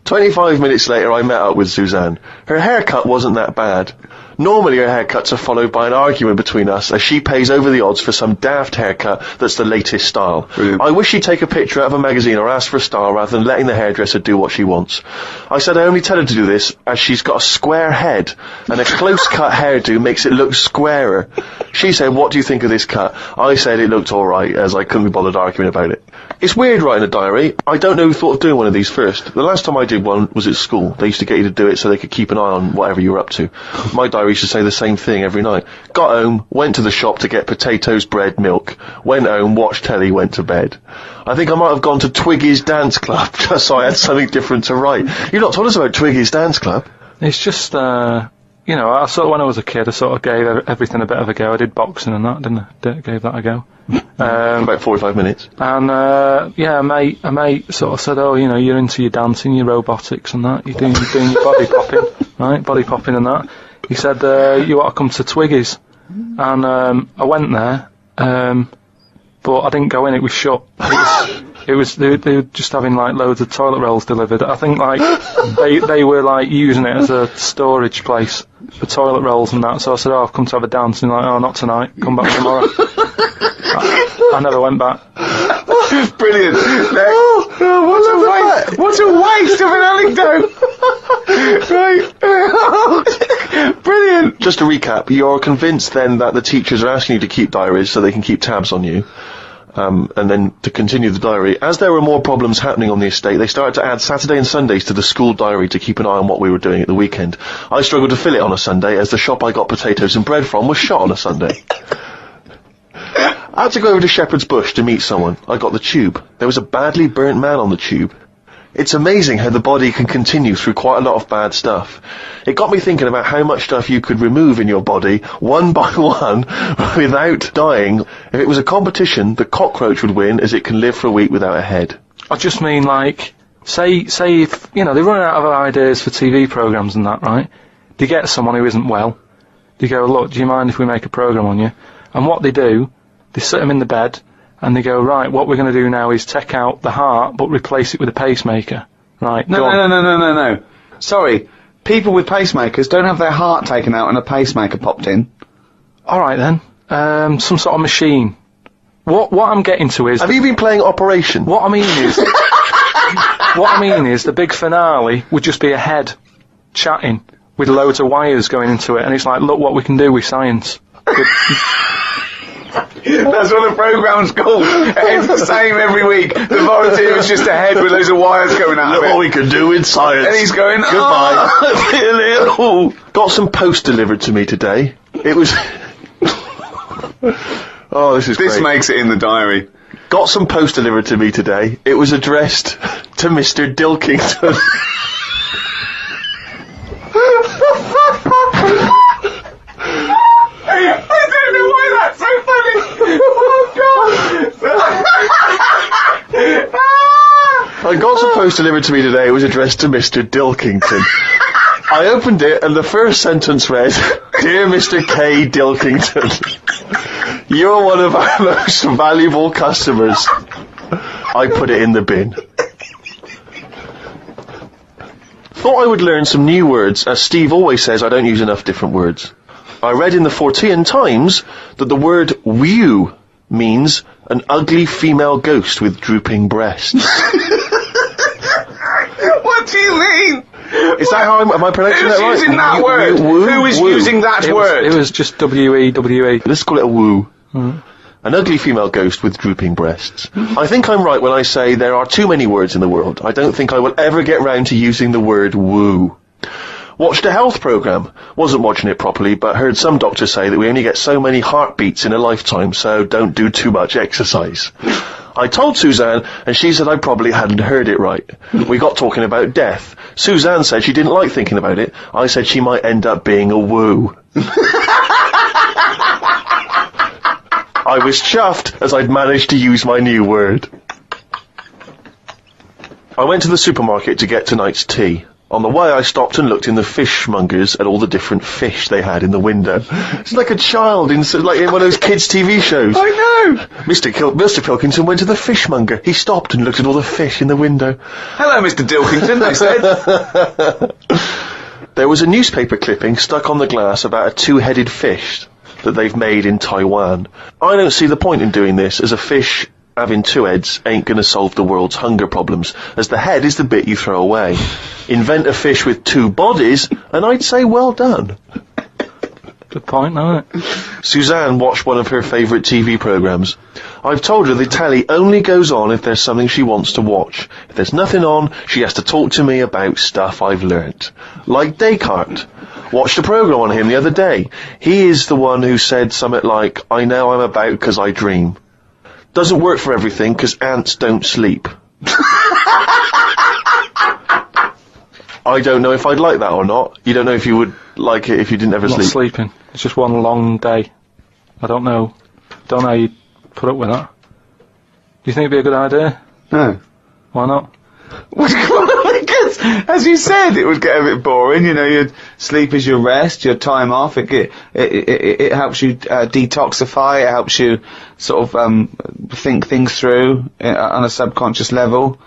S4: 25 minutes later, I met up with Suzanne. Her haircut wasn't that bad. Normally her haircuts are followed by an argument between us, as she pays over the odds for some daft haircut that's the latest style.
S1: Brilliant.
S4: I wish she'd take a picture out of a magazine or ask for a style rather than letting the hairdresser do what she wants. I said I only tell her to do this as she's got a square head, and a close-cut hairdo makes it look squarer. She said, what do you think of this cut? I said it looked alright, as I couldn't be bothered arguing about it. It's weird writing a diary. I don't know who thought of doing one of these first. The last time I did one was at school. They used to get you to do it so they could keep an eye on whatever you were up to. My diary used to say the same thing every night. Got home, went to the shop to get potatoes, bread, milk. Went home, watched telly, went to bed. I think I might have gone to Twiggy's dance club just so I had something different to write. You've not told us about Twiggy's dance club.
S2: It's just, you know, I sort of, when I was a kid, I sort of gave everything a bit of a go. I did boxing and that, didn't I? Gave that a go.
S4: About 45 minutes.
S2: And, yeah, a mate sort of said, oh, you know, you're into your dancing, your robotics and that, you're doing your body popping, right? Body popping and that. He said, you ought to come to Twiggy's. And, I went there, but I didn't go in, it was shut. They were just having like loads of toilet rolls delivered. I think like they were like using it as a storage place for toilet rolls and that. So I said, oh, I've come to have a dance. And like, oh, not tonight. Come back tomorrow. I never went back.
S1: Brilliant. What a waste of an anecdote. Right. Brilliant.
S4: Just to recap, you're convinced then that the teachers are asking you to keep diaries so they can keep tabs on you. And then to continue the diary, as there were more problems happening on the estate, they started to add Saturday and Sundays to the school diary to keep an eye on what we were doing at the weekend. I struggled to fill it on a Sunday, as the shop I got potatoes and bread from was shut on a Sunday. I had to go over to Shepherd's Bush to meet someone. I got the tube. There was a badly burnt man on the tube. It's amazing how the body can continue through quite a lot of bad stuff. It got me thinking about how much stuff you could remove in your body, one by one, without dying. If it was a competition, the cockroach would win, as it can live for a week without a head.
S2: I just mean like, say if, you know, they run out of ideas for TV programmes and that, right? They get someone who isn't well. They go, look, do you mind if we make a programme on you? And what they do, they sit them in the bed, and they go, right, what we're going to do now is take out the heart, but replace it with a pacemaker. Right,
S1: No. Sorry. People with pacemakers don't have their heart taken out and a pacemaker popped in.
S2: Alright then. Some sort of machine. What I'm getting to is...
S4: Have you been playing Operation?
S2: What I mean is the big finale would just be a head chatting with loads of wires going into it, and it's like, look what we can do with science.
S1: That's what the programme's called. It's the same every week. The volunteer is just a head with loads of wires coming out of it.
S4: What we can do with science.
S1: And he's going,
S4: goodbye.
S1: Oh, I feel ill.
S4: Got some post delivered to me today. It was... Oh, this is
S1: This
S4: great.
S1: makes it in the diary.
S4: Got some post delivered to me today. It was addressed to Mr. Dilkington.
S1: I don't know why that's so funny. Oh, God.
S4: I got some post delivered to me today. It was addressed to Mr. Dilkington. I opened it, and the first sentence read, Dear Mr. K. Dilkington, you're one of our most valuable customers. I put it in the bin. Thought I would learn some new words, as Steve always says I don't use enough different words. I read in the Fortean Times that the word whew means an ugly female ghost with drooping breasts.
S1: What do you mean?
S4: Is that how am I pronouncing that right?
S1: Who's using that word? Who is using that word?
S2: It was just W-E-W-E.
S4: Let's call it a woo. An ugly female ghost with drooping breasts. I think I'm right when I say there are too many words in the world. I don't think I will ever get round to using the word woo. Watched a health programme. Wasn't watching it properly, but heard some doctors say that we only get so many heartbeats in a lifetime, so don't do too much exercise. I told Suzanne, and she said I probably hadn't heard it right. We got talking about death. Suzanne said she didn't like thinking about it. I said she might end up being a woo. I was chuffed as I'd managed to use my new word. I went to the supermarket to get tonight's tea. On the way, I stopped and looked in the fishmongers at all the different fish they had in the window. It's like a child in one of those kids' TV shows.
S1: I know!
S4: Mr. Pilkington went to the fishmonger. He stopped and looked at all the fish in the window.
S1: Hello, Mr. Dilkington, they said.
S4: There was a newspaper clipping stuck on the glass about a two-headed fish that they've made in Taiwan. I don't see the point in doing this, as a fish having two heads ain't gonna solve the world's hunger problems, as the head is the bit you throw away. Invent a fish with two bodies, and I'd say well done.
S2: Good point, isn't it?
S4: Suzanne watched one of her favourite TV programmes. I've told her the telly only goes on if there's something she wants to watch. If there's nothing on, she has to talk to me about stuff I've learnt. Like Descartes. Watched a programme on him the other day. He is the one who said something like, I know I'm about 'cause I dream. Doesn't work for everything, 'cause ants don't sleep. I don't know if I'd like that or not. You don't know if you would like it if you didn't ever
S2: Not
S4: sleep.
S2: sleeping. It's just one long day. I don't know. Don't know how you'd put up with that. Do you think it'd be a good idea?
S1: No.
S2: Why not?
S1: Because, as you said, it would get a bit boring. You know, your sleep is your rest, your time off. It helps you detoxify. It helps you sort of think things through on a subconscious level.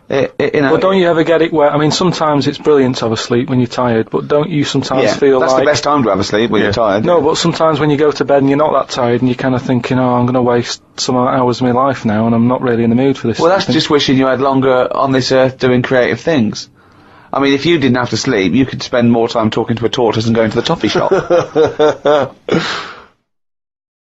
S1: You know.
S2: But don't you ever get it where, I mean, sometimes it's brilliant to have a sleep when you're tired, but don't you sometimes feel
S1: that's
S2: like...
S1: the best time to have a sleep when you're tired.
S2: No, but sometimes when you go to bed and you're not that tired and you're kind of thinking, oh, I'm going to waste some hours of my life now and I'm not really in the mood for this.
S1: Well, that's just wishing you had longer on this earth doing creative things. I mean, if you didn't have to sleep, you could spend more time talking to a tortoise and going to the toffee shop.